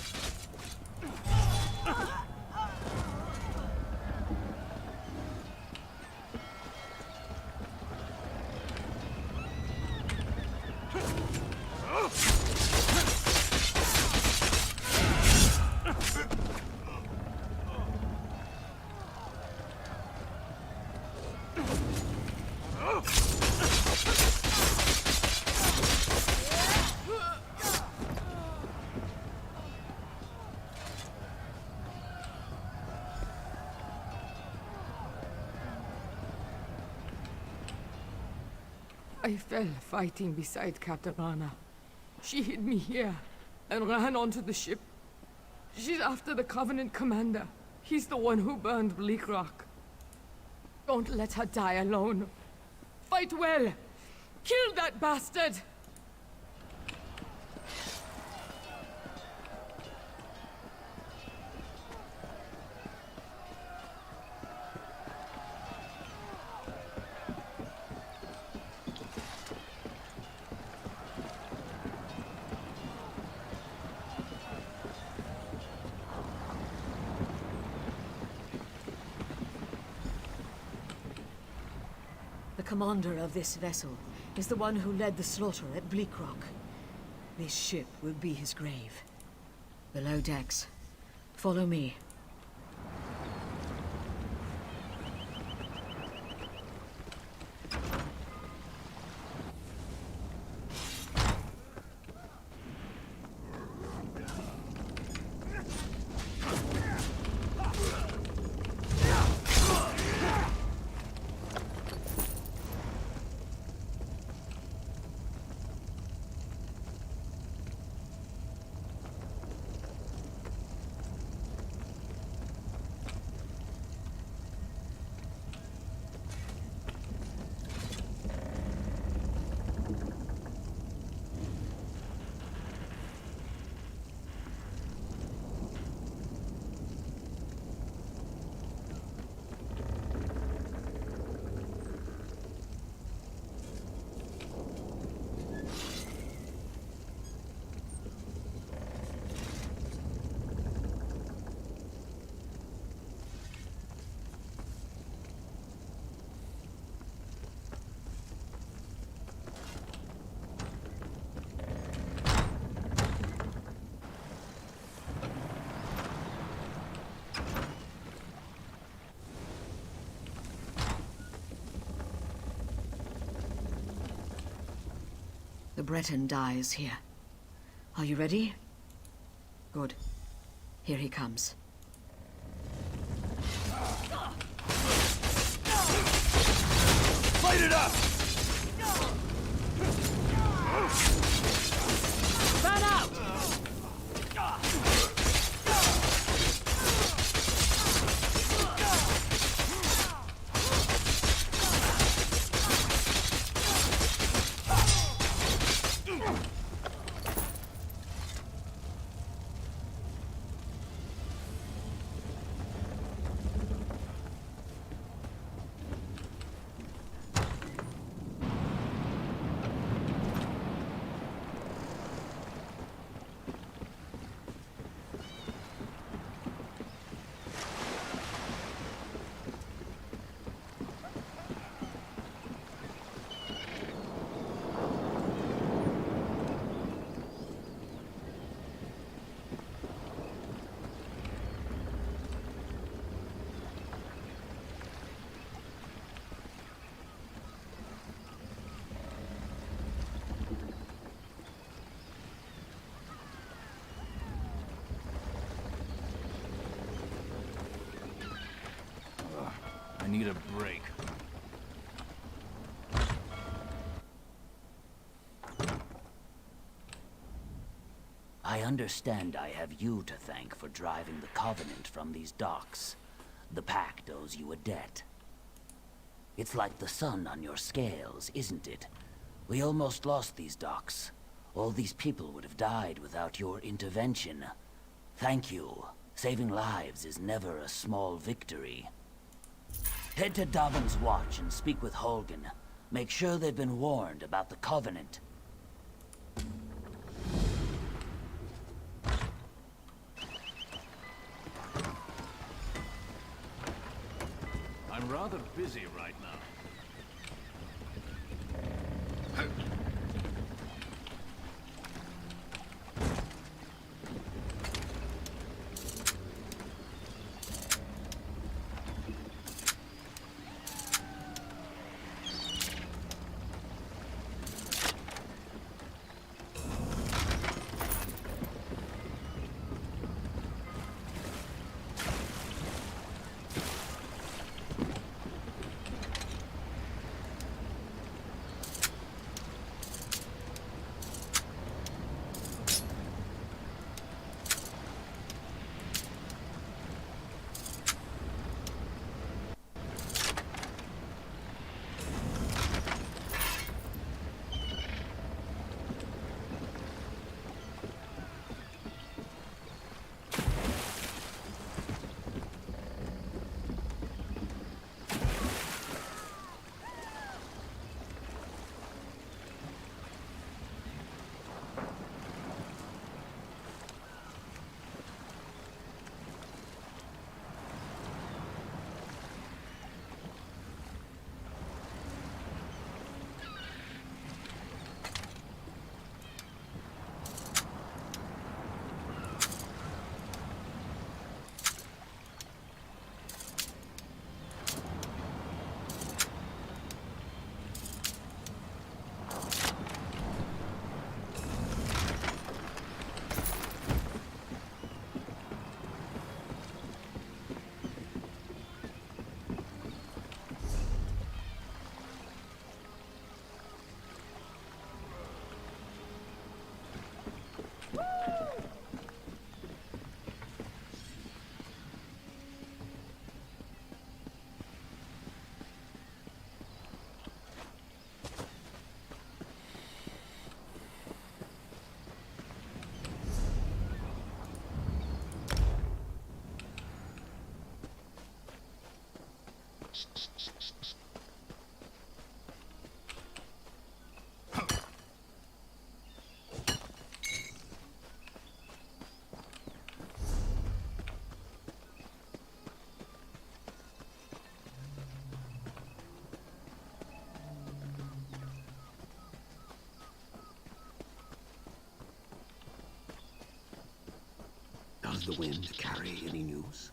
I fell fighting beside Captain Rana. She hid me here and ran onto the ship. She's after the Covenant commander. He's the one who burned Bleak Rock. Don't let her die alone. Fight well. Kill that bastard! The commander of this vessel is the one who led the slaughter at Bleak Rock. This ship will be his grave. Below decks. Follow me. The Breton dies here. Are you ready? Good. Here he comes. Fight it up! Fan out! I need a break. I understand I have you to thank for driving the Covenant from these docks. The Pact owes you a debt. It's like the sun on your scales, isn't it? We almost lost these docks. All these people would have died without your intervention. Thank you. Saving lives is never a small victory. Head to Davin's Watch and speak with Holgen. Make sure they've been warned about the Covenant. rather busy right now. Does the wind carry any news?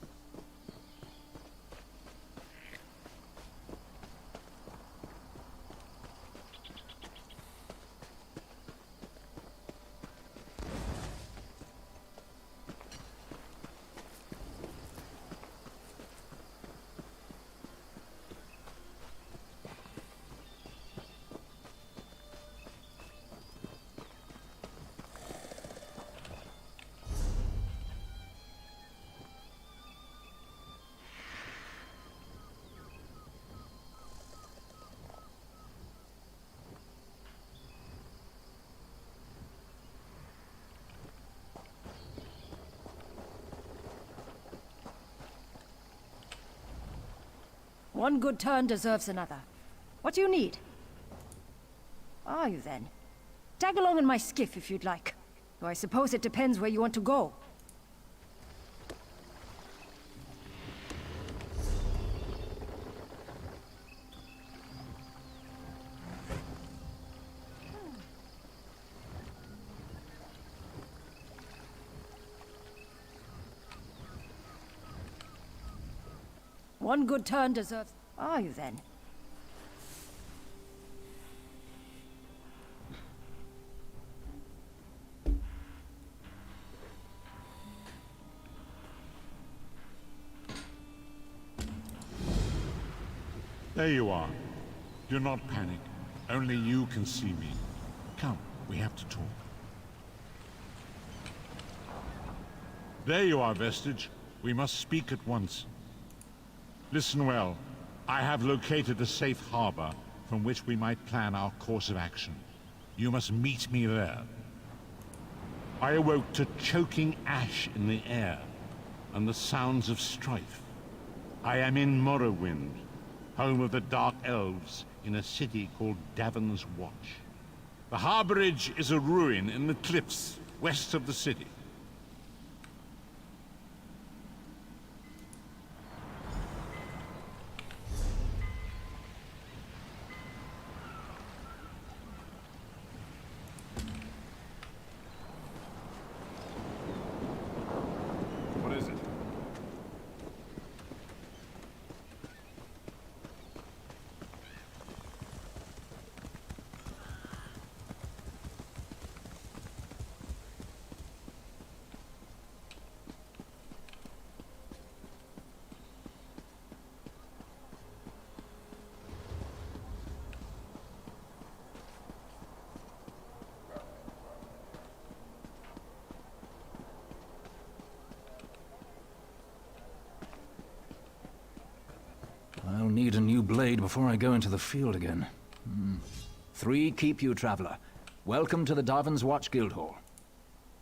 One good turn deserves another. What do you need? Are you then? Tag along in my skiff if you'd like. Though I suppose it depends where you want to go. One good turn deserves... Are you then? There you are. Do not panic. Only you can see me. Come, we have to talk. There you are, Vestige. We must speak at once. Listen well. I have located a safe harbor from which we might plan our course of action. You must meet me there. I awoke to choking ash in the air and the sounds of strife. I am in Morrowind, home of the Dark Elves, in a city called Davon's Watch. The harborage is a ruin in the cliffs west of the city. blade before I go into the field again. 3 keep you, traveler. Welcome to the Davon's Watch Guildhall.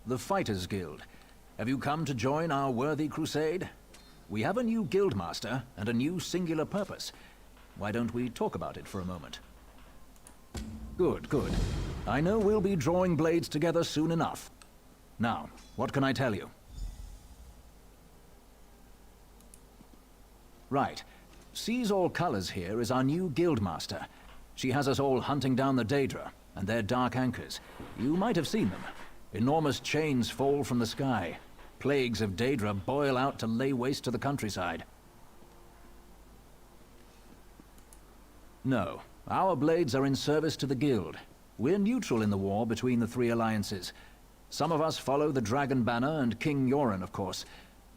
The Fighters Guild. Have you come to join our worthy crusade? We have a new guildmaster and a new singular purpose. Why don't we talk about it for a moment? Good, good. I know we'll be drawing blades together soon enough. Now, what can I tell you? Right. Seize All Colors here is our new guildmaster. She has us all hunting down the Daedra and their dark anchors. You might have seen them. Enormous chains fall from the sky. Plagues of Daedra boil out to lay waste to the countryside. No, our blades are in service to the Guild. We're neutral in the war between the 3 alliances. Some of us follow the Dragon Banner and King Yoren, of course.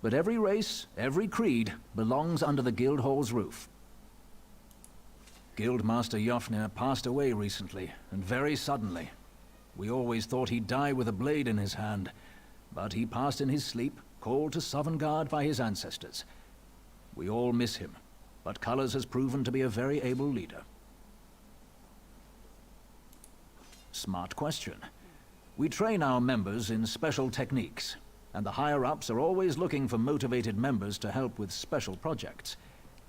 But every race, every creed, belongs under the Guildhall's roof. Guildmaster Jofnir passed away recently, and very suddenly. We always thought he'd die with a blade in his hand, but he passed in his sleep, called to Sovngarde by his ancestors. We all miss him, but Colors has proven to be a very able leader. Smart question. We train our members in special techniques, and the higher-ups are always looking for motivated members to help with special projects.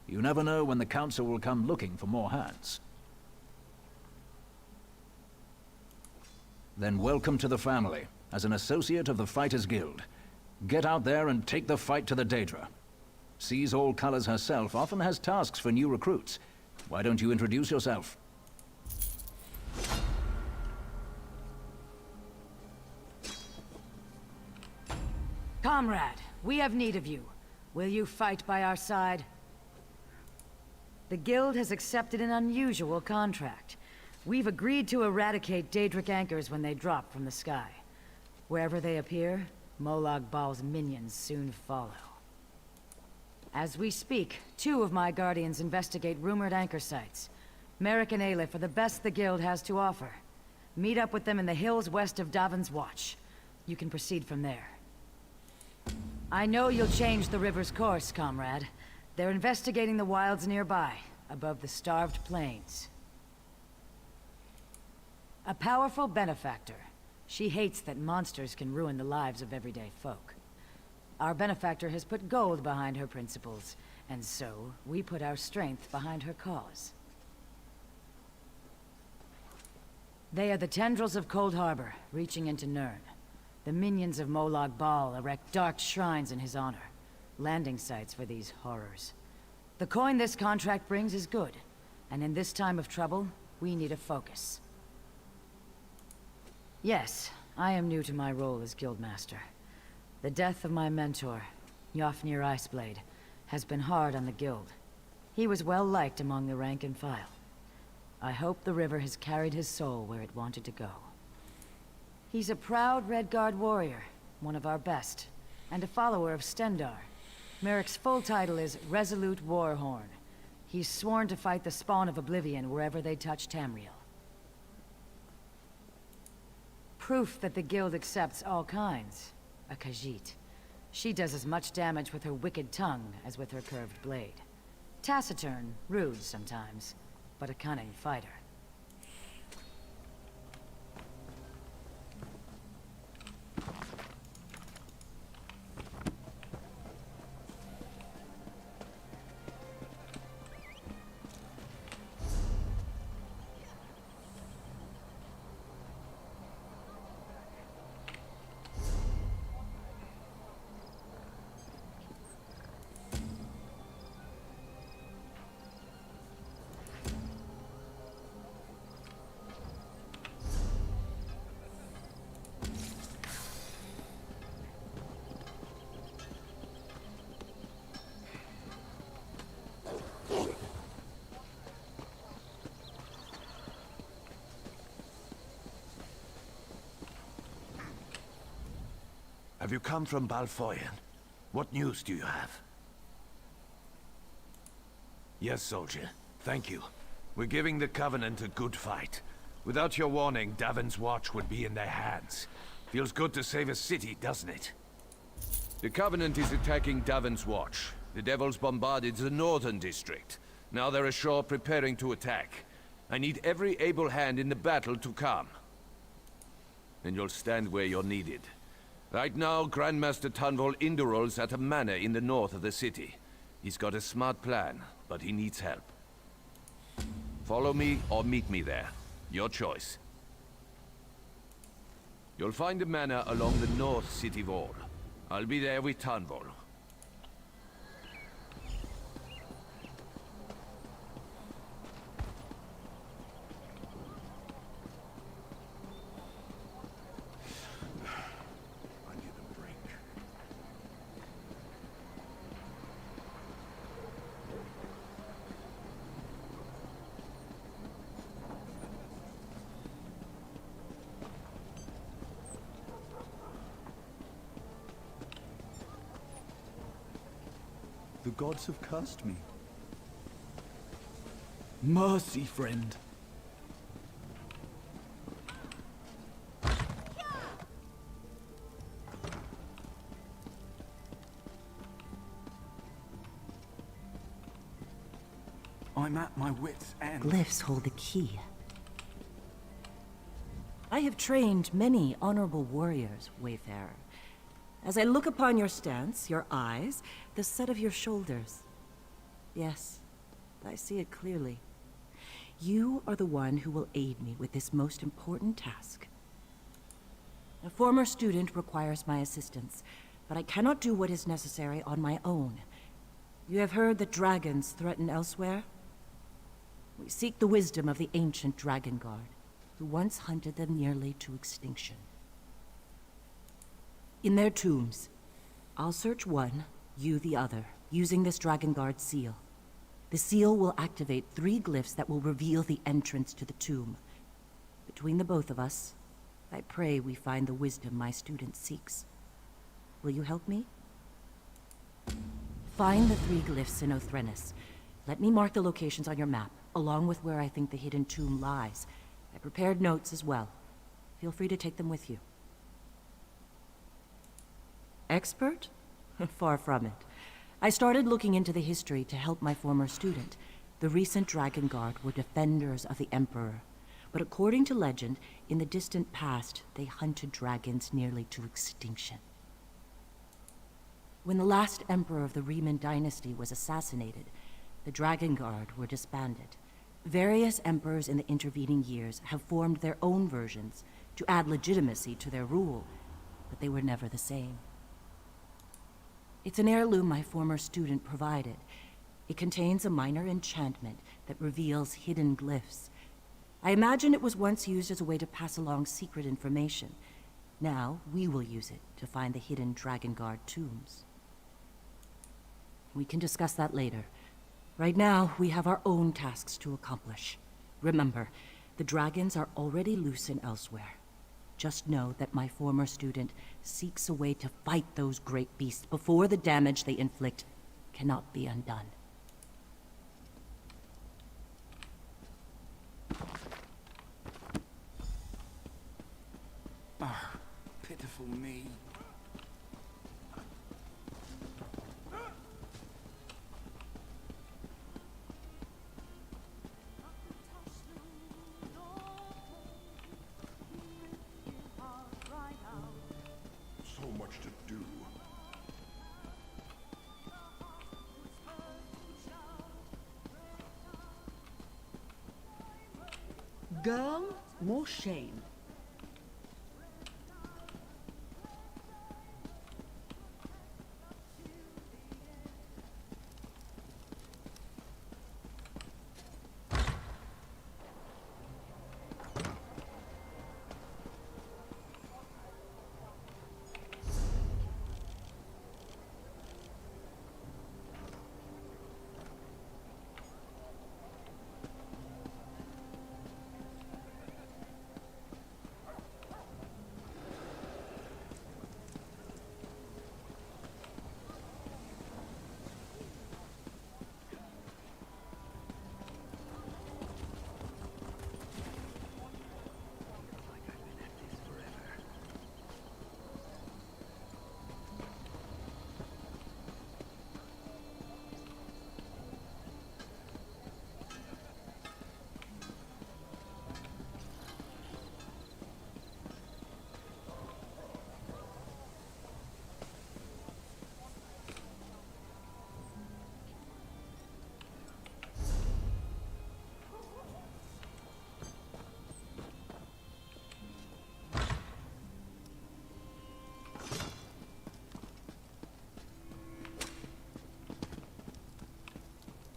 You never know when the Council will come looking for more hands. Then welcome to the family, as an associate of the Fighters Guild. Get out there and take the fight to the Daedra. Seize All Colors herself often has tasks for new recruits. Why don't you introduce yourself? Comrade, we have need of you. Will you fight by our side? The Guild has accepted an unusual contract. We've agreed to eradicate Daedric anchors when they drop from the sky. Wherever they appear, Molag Bal's minions soon follow. As we speak, 2 of my guardians investigate rumored anchor sites. Merrick and Aleph are the best the Guild has to offer. Meet up with them in the hills west of Davon's Watch. You can proceed from there. I know you'll change the river's course, comrade. They're investigating the wilds nearby, above the starved plains. A powerful benefactor. She hates that monsters can ruin the lives of everyday folk. Our benefactor has put gold behind her principles, and so we put our strength behind her cause. They are the tendrils of Cold Harbor, reaching into Nirn. The minions of Molag Bal erect dark shrines in his honor, landing sites for these horrors. The coin this contract brings is good, and in this time of trouble, we need a focus. Yes, I am new to my role as Guildmaster. The death of my mentor, Jofnir Iceblade, has been hard on the Guild. He was well liked among the rank and file. I hope the river has carried his soul where it wanted to go. He's a proud Redguard warrior, one of our best, and a follower of Stendarr. Merrick's full title is Resolute Warhorn. He's sworn to fight the spawn of Oblivion wherever they touch Tamriel. Proof that the Guild accepts all kinds. A Khajiit. She does as much damage with her wicked tongue as with her curved blade. Taciturn, rude sometimes, but a cunning fighter. Have you come from Balfoyen? What news do you have? Yes, soldier. Thank you. We're giving the Covenant a good fight. Without your warning, Davon's Watch would be in their hands. Feels good to save a city, doesn't it? The Covenant is attacking Davon's Watch. The Devils bombarded the northern district. Now they're ashore preparing to attack. I need every able hand in the battle to come. And you'll stand where you're needed. Right now, Grandmaster Tunvol Indural's at a manor in the north of the city. He's got a smart plan, but he needs help. Follow me or meet me there. Your choice. You'll find a manor along the north city wall. I'll be there with Tunvol. The gods have cursed me. Mercy, friend. I'm at my wit's end. Glyphs hold the key. I have trained many honorable warriors, Wayfarer. As I look upon your stance, your eyes, the set of your shoulders. Yes, I see it clearly. You are the one who will aid me with this most important task. A former student requires my assistance, but I cannot do what is necessary on my own. You have heard that dragons threaten elsewhere? We seek the wisdom of the ancient Dragon Guard, who once hunted them nearly to extinction. In their tombs, I'll search one, you the other, using this Dragon Guard seal. The seal will activate 3 glyphs that will reveal the entrance to the tomb. Between the both of us, I pray we find the wisdom my student seeks. Will you help me? Find the 3 glyphs in Othrenis. Let me mark the locations on your map, along with where I think the hidden tomb lies. I prepared notes as well. Feel free to take them with you. Expert? Far from it. I started looking into the history to help my former student. The recent Dragon Guard were defenders of the Emperor. But according to legend, in the distant past, they hunted dragons nearly to extinction. When the last Emperor of the Riemann dynasty was assassinated, the Dragon Guard were disbanded. Various emperors in the intervening years have formed their own versions to add legitimacy to their rule, but they were never the same. It's an heirloom my former student provided. It contains a minor enchantment that reveals hidden glyphs. I imagine it was once used as a way to pass along secret information. Now, we will use it to find the hidden Dragon Guard tombs. We can discuss that later. Right now, we have our own tasks to accomplish. Remember, the dragons are already loose and elsewhere. Just know that my former student seeks a way to fight those great beasts before the damage they inflict cannot be undone. Ah, pitiful me. So much to do. Girl, more shame.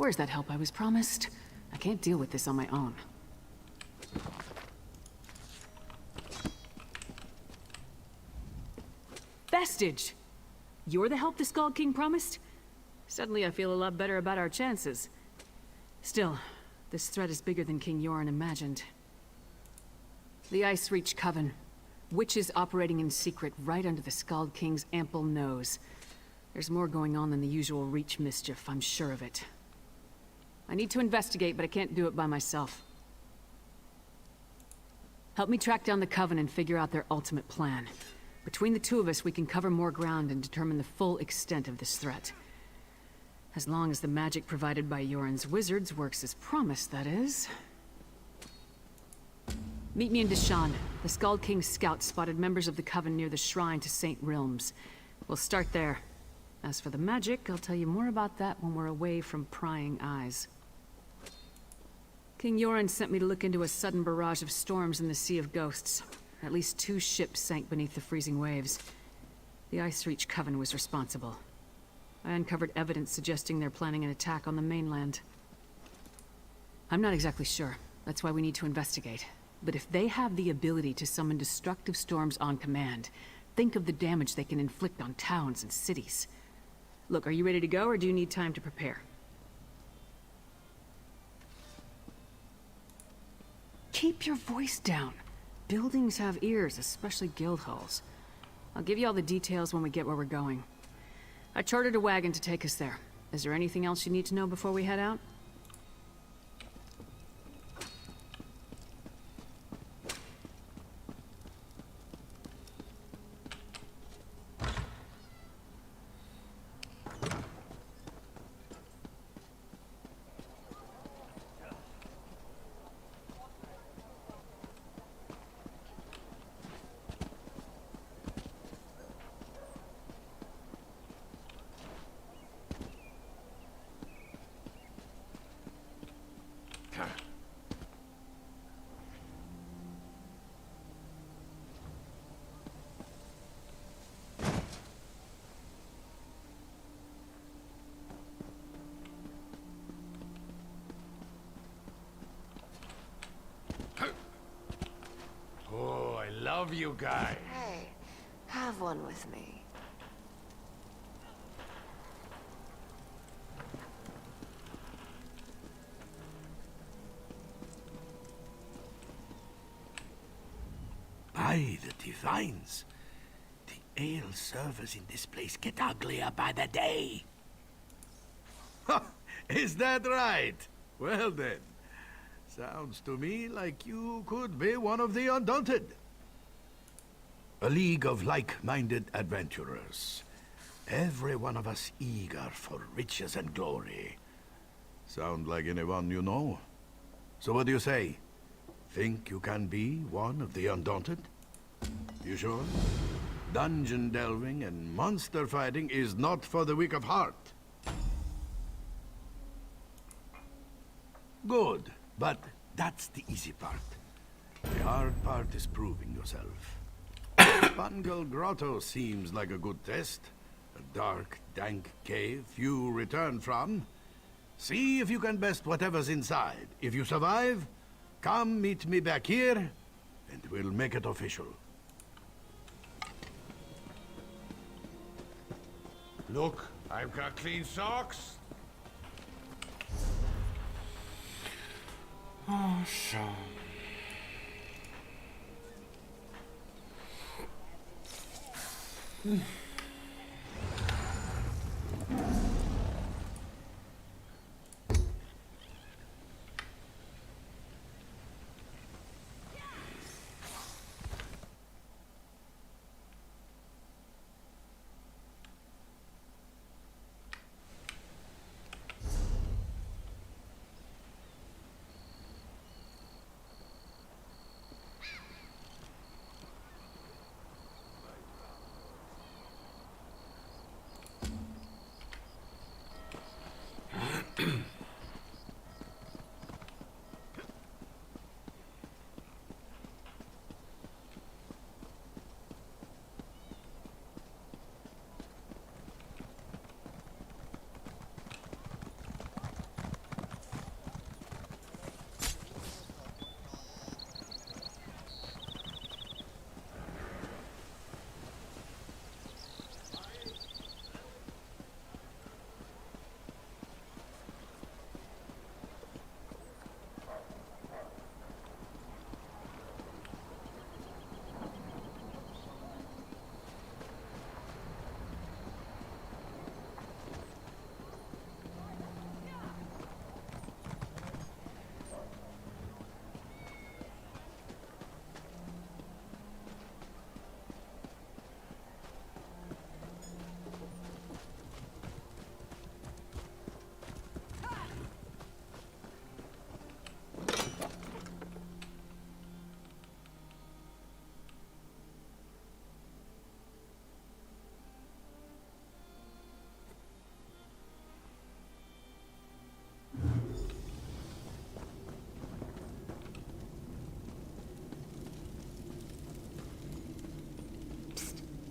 Where's that help I was promised? I can't deal with this on my own. Vestige! You're the help the Skald King promised? Suddenly I feel a lot better about our chances. Still, this threat is bigger than King Yoren imagined. The Ice Reach Coven. Witches operating in secret right under the Skald King's ample nose. There's more going on than the usual Reach mischief, I'm sure of it. I need to investigate, but I can't do it by myself. Help me track down the Coven and figure out their ultimate plan. Between the two of us, we can cover more ground and determine the full extent of this threat. As long as the magic provided by Yoren's wizards works as promised, that is. Meet me in Deshan. The Skald King's scouts spotted members of the Coven near the shrine to St. Realms. We'll start there. As for the magic, I'll tell you more about that when we're away from prying eyes. King Yoren sent me to look into a sudden barrage of storms in the Sea of Ghosts. At least 2 ships sank beneath the freezing waves. The Ice Reach Coven was responsible. I uncovered evidence suggesting they're planning an attack on the mainland. I'm not exactly sure. That's why we need to investigate. But if they have the ability to summon destructive storms on command, think of the damage they can inflict on towns and cities. Look, are you ready to go, or do you need time to prepare? Keep your voice down. Buildings have ears, especially guild halls. I'll give you all the details when we get where we're going. I chartered a wagon to take us there. Is there anything else you need to know before we head out? Oh, I love you guys. Hey, have one with me. By the divines, the ale servers in this place get uglier by the day. Is that right? Well then, sounds to me like you could be one of the Undaunted. A league of like-minded adventurers. Every one of us eager for riches and glory. Sound like anyone you know? So what do you say? Think you can be one of the Undaunted? You sure? Dungeon delving and monster fighting is not for the weak of heart. Good, but that's the easy part. The hard part is proving yourself. Bungle Grotto seems like a good test. A dark, dank cave you return from. See if you can best whatever's inside. If you survive, come meet me back here, and we'll make it official. Look, I've got clean socks. Oh, Sean.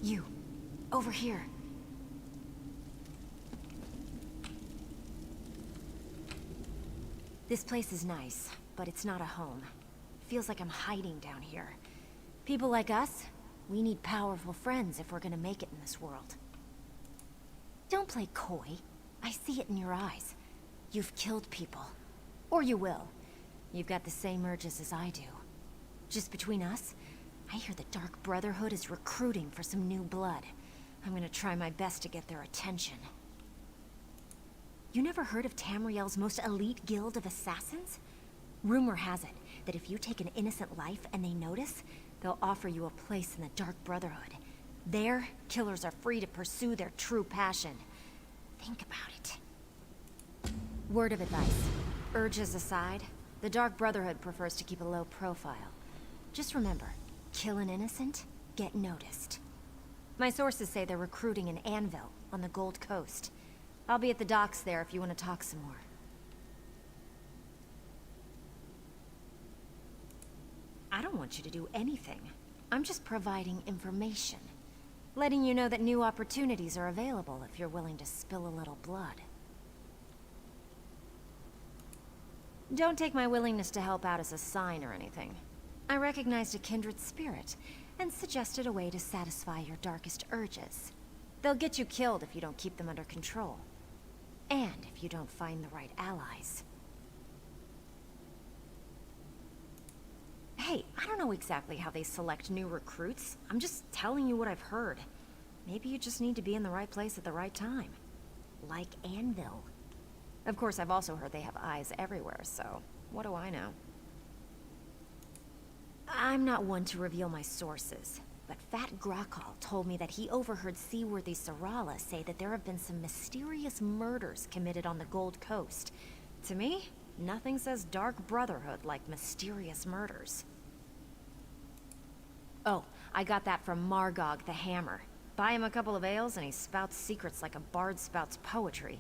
You. Over here. This place is nice, but it's not a home. Feels like I'm hiding down here. People like us, we need powerful friends if we're gonna make it in this world. Don't play coy. I see it in your eyes. You've killed people. Or you will. You've got the same urges as I do. Just between us, I hear the Dark Brotherhood is recruiting for some new blood. I'm gonna try my best to get their attention. You never heard of Tamriel's most elite guild of assassins? Rumor has it that if you take an innocent life and they notice, they'll offer you a place in the Dark Brotherhood. There, killers are free to pursue their true passion. Think about it. Word of advice. Urges aside, the Dark Brotherhood prefers to keep a low profile. Just remember, kill an innocent, get noticed. My sources say they're recruiting in Anvil, on the Gold Coast. I'll be at the docks there if you want to talk some more. I don't want you to do anything. I'm just providing information. Letting you know that new opportunities are available if you're willing to spill a little blood. Don't take my willingness to help out as a sign or anything. I recognized a kindred spirit, and suggested a way to satisfy your darkest urges. They'll get you killed if you don't keep them under control. And if you don't find the right allies. Hey, I don't know exactly how they select new recruits. I'm just telling you what I've heard. Maybe you just need to be in the right place at the right time. Like Anvil. Of course, I've also heard they have eyes everywhere, so what do I know? I'm not one to reveal my sources, but Fat Grakal told me that he overheard Seaworthy Sarala say that there have been some mysterious murders committed on the Gold Coast. To me, nothing says Dark Brotherhood like mysterious murders. Oh, I got that from Margog the Hammer. Buy him a couple of ales and he spouts secrets like a bard spouts poetry.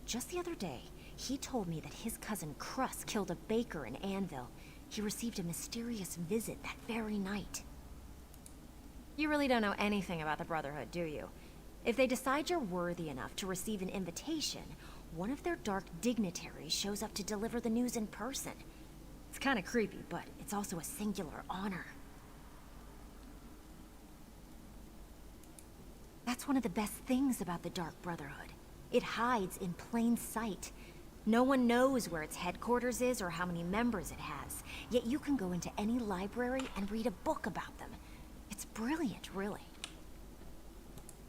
Just the other day, he told me that his cousin Crus killed a baker in Anvil. He received a mysterious visit that very night. You really don't know anything about the Brotherhood, do you? If they decide you're worthy enough to receive an invitation, one of their dark dignitaries shows up to deliver the news in person. It's kind of creepy, but it's also a singular honor. That's one of the best things about the Dark Brotherhood. It hides in plain sight. No one knows where its headquarters is or how many members it has, yet you can go into any library and read a book about them. It's brilliant, really.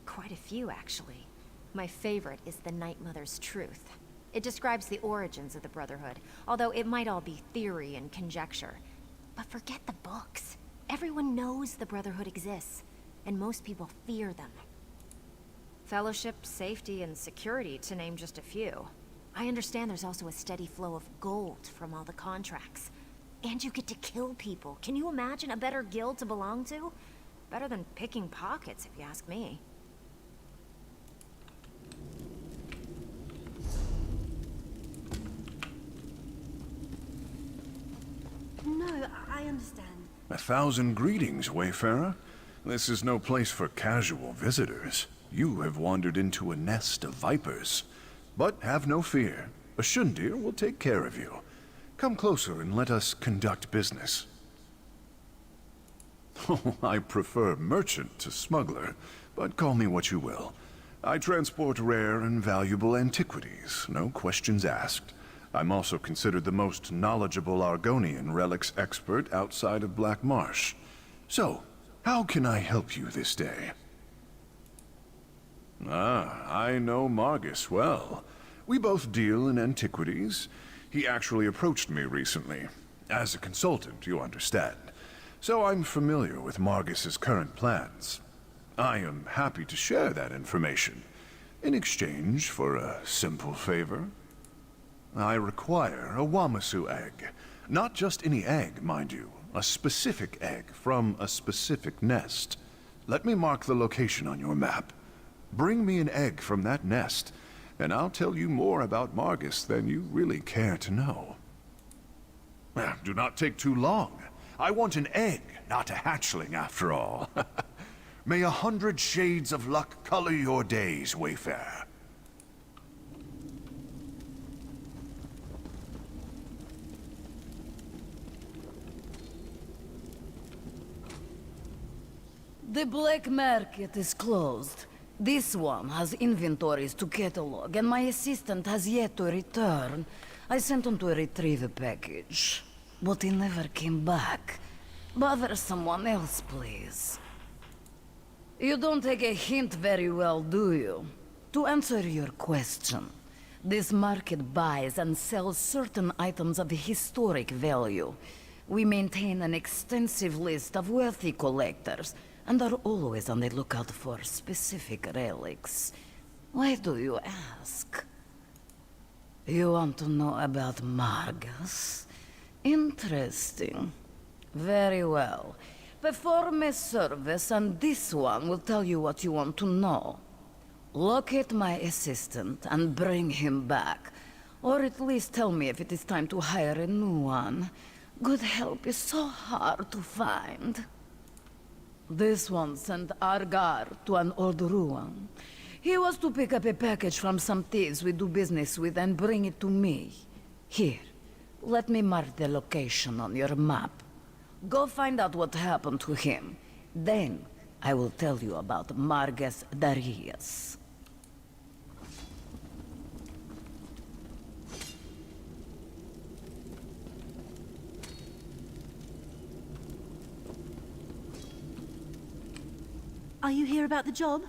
Quite a few, actually. My favorite is The Night Mother's Truth. It describes the origins of the Brotherhood, although it might all be theory and conjecture. But forget the books. Everyone knows the Brotherhood exists, and most people fear them. Fellowship, safety, and security, to name just a few. I understand there's also a steady flow of gold from all the contracts. And you get to kill people. Can you imagine a better guild to belong to? Better than picking pockets, if you ask me. No, I understand. 1,000 greetings, Wayfarer. This is no place for casual visitors. You have wandered into a nest of vipers. But have no fear. Ashundir will take care of you. Come closer and let us conduct business. Oh, I prefer merchant to smuggler, but call me what you will. I transport rare and valuable antiquities, no questions asked. I'm also considered the most knowledgeable Argonian relics expert outside of Black Marsh. So, how can I help you this day? Ah, I know Margus well. We both deal in antiquities. He actually approached me recently. As a consultant, you understand. So I'm familiar with Margus's current plans. I am happy to share that information. In exchange for a simple favor. I require a Wamasu egg. Not just any egg, mind you. A specific egg from a specific nest. Let me mark the location on your map. Bring me an egg from that nest, and I'll tell you more about Margus than you really care to know. Do not take too long. I want an egg, not a hatchling after all. May 100 shades of luck color your days, Wayfarer. The black market is closed. This one has inventories to catalog, and my assistant has yet to return. I sent him to retrieve a package, but he never came back. Bother someone else, please. You don't take a hint very well, do you? To answer your question, this market buys and sells certain items of historic value. We maintain an extensive list of wealthy collectors, and are always on the lookout for specific relics. Why do you ask? You want to know about Margus? Interesting. Very well. Perform a service, and this one will tell you what you want to know. Locate my assistant and bring him back. Or at least tell me if it is time to hire a new one. Good help is so hard to find. This one sent Argar to an old ruin. He was to pick up a package from some thieves we do business with and bring it to me. Here, let me mark the location on your map. Go find out what happened to him. Then, I will tell you about Margus Darius. Are you here about the job?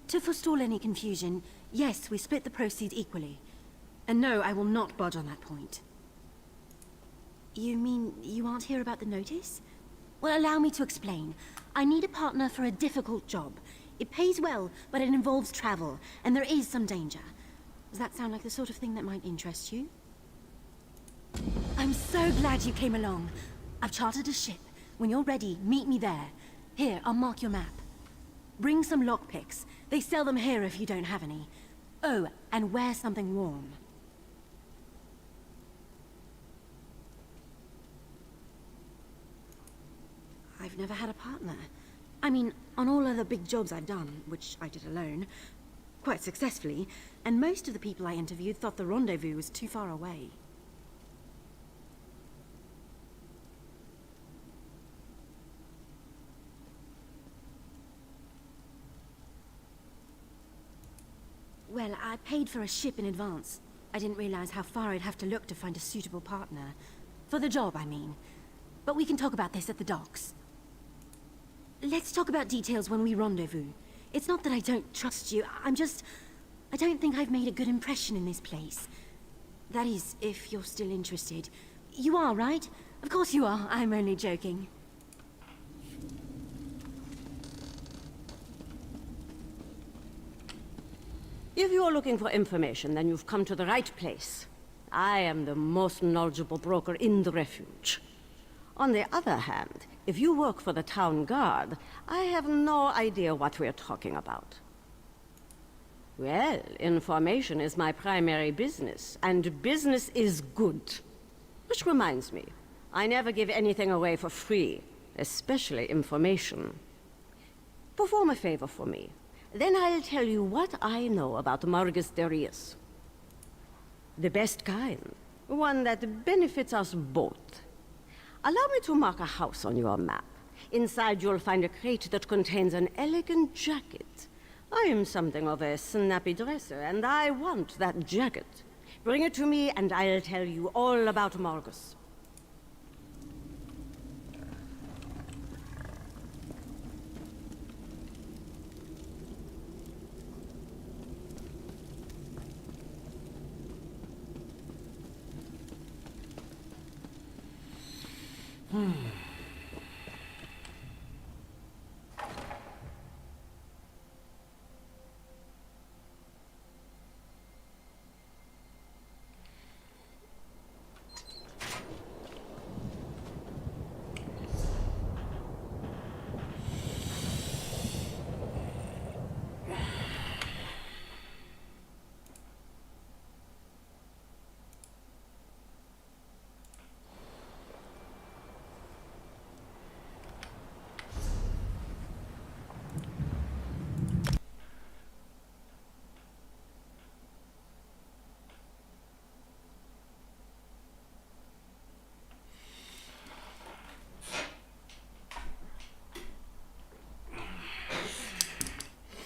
To forestall any confusion, yes, we split the proceeds equally. And no, I will not budge on that point. You mean you aren't here about the notice? Well, allow me to explain. I need a partner for a difficult job. It pays well, but it involves travel, and there is some danger. Does that sound like the sort of thing that might interest you? I'm so glad you came along. I've chartered a ship. When you're ready, meet me there. Here, I'll mark your map. Bring some lockpicks. They sell them here if you don't have any. Oh, and wear something warm. I've never had a partner. I mean, on all other big jobs I've done, which I did alone, quite successfully, and most of the people I interviewed thought the rendezvous was too far away. Well, I paid for a ship in advance. I didn't realize how far I'd have to look to find a suitable partner. For the job, I mean. But we can talk about this at the docks. Let's talk about details when we rendezvous. It's not that I don't trust you, I don't think I've made a good impression in this place. That is, if you're still interested. You are, right? Of course you are, I'm only joking. If you're looking for information, then you've come to the right place. I am the most knowledgeable broker in the refuge. On the other hand, if you work for the town guard, I have no idea what we're talking about. Well, information is my primary business, and business is good. Which reminds me, I never give anything away for free, especially information. Perform a favor for me. Then I'll tell you what I know about Margus Darius. The best kind. One that benefits us both. Allow me to mark a house on your map. Inside you'll find a crate that contains an elegant jacket. I am something of a snappy dresser, and I want that jacket. Bring it to me, and I'll tell you all about Margus.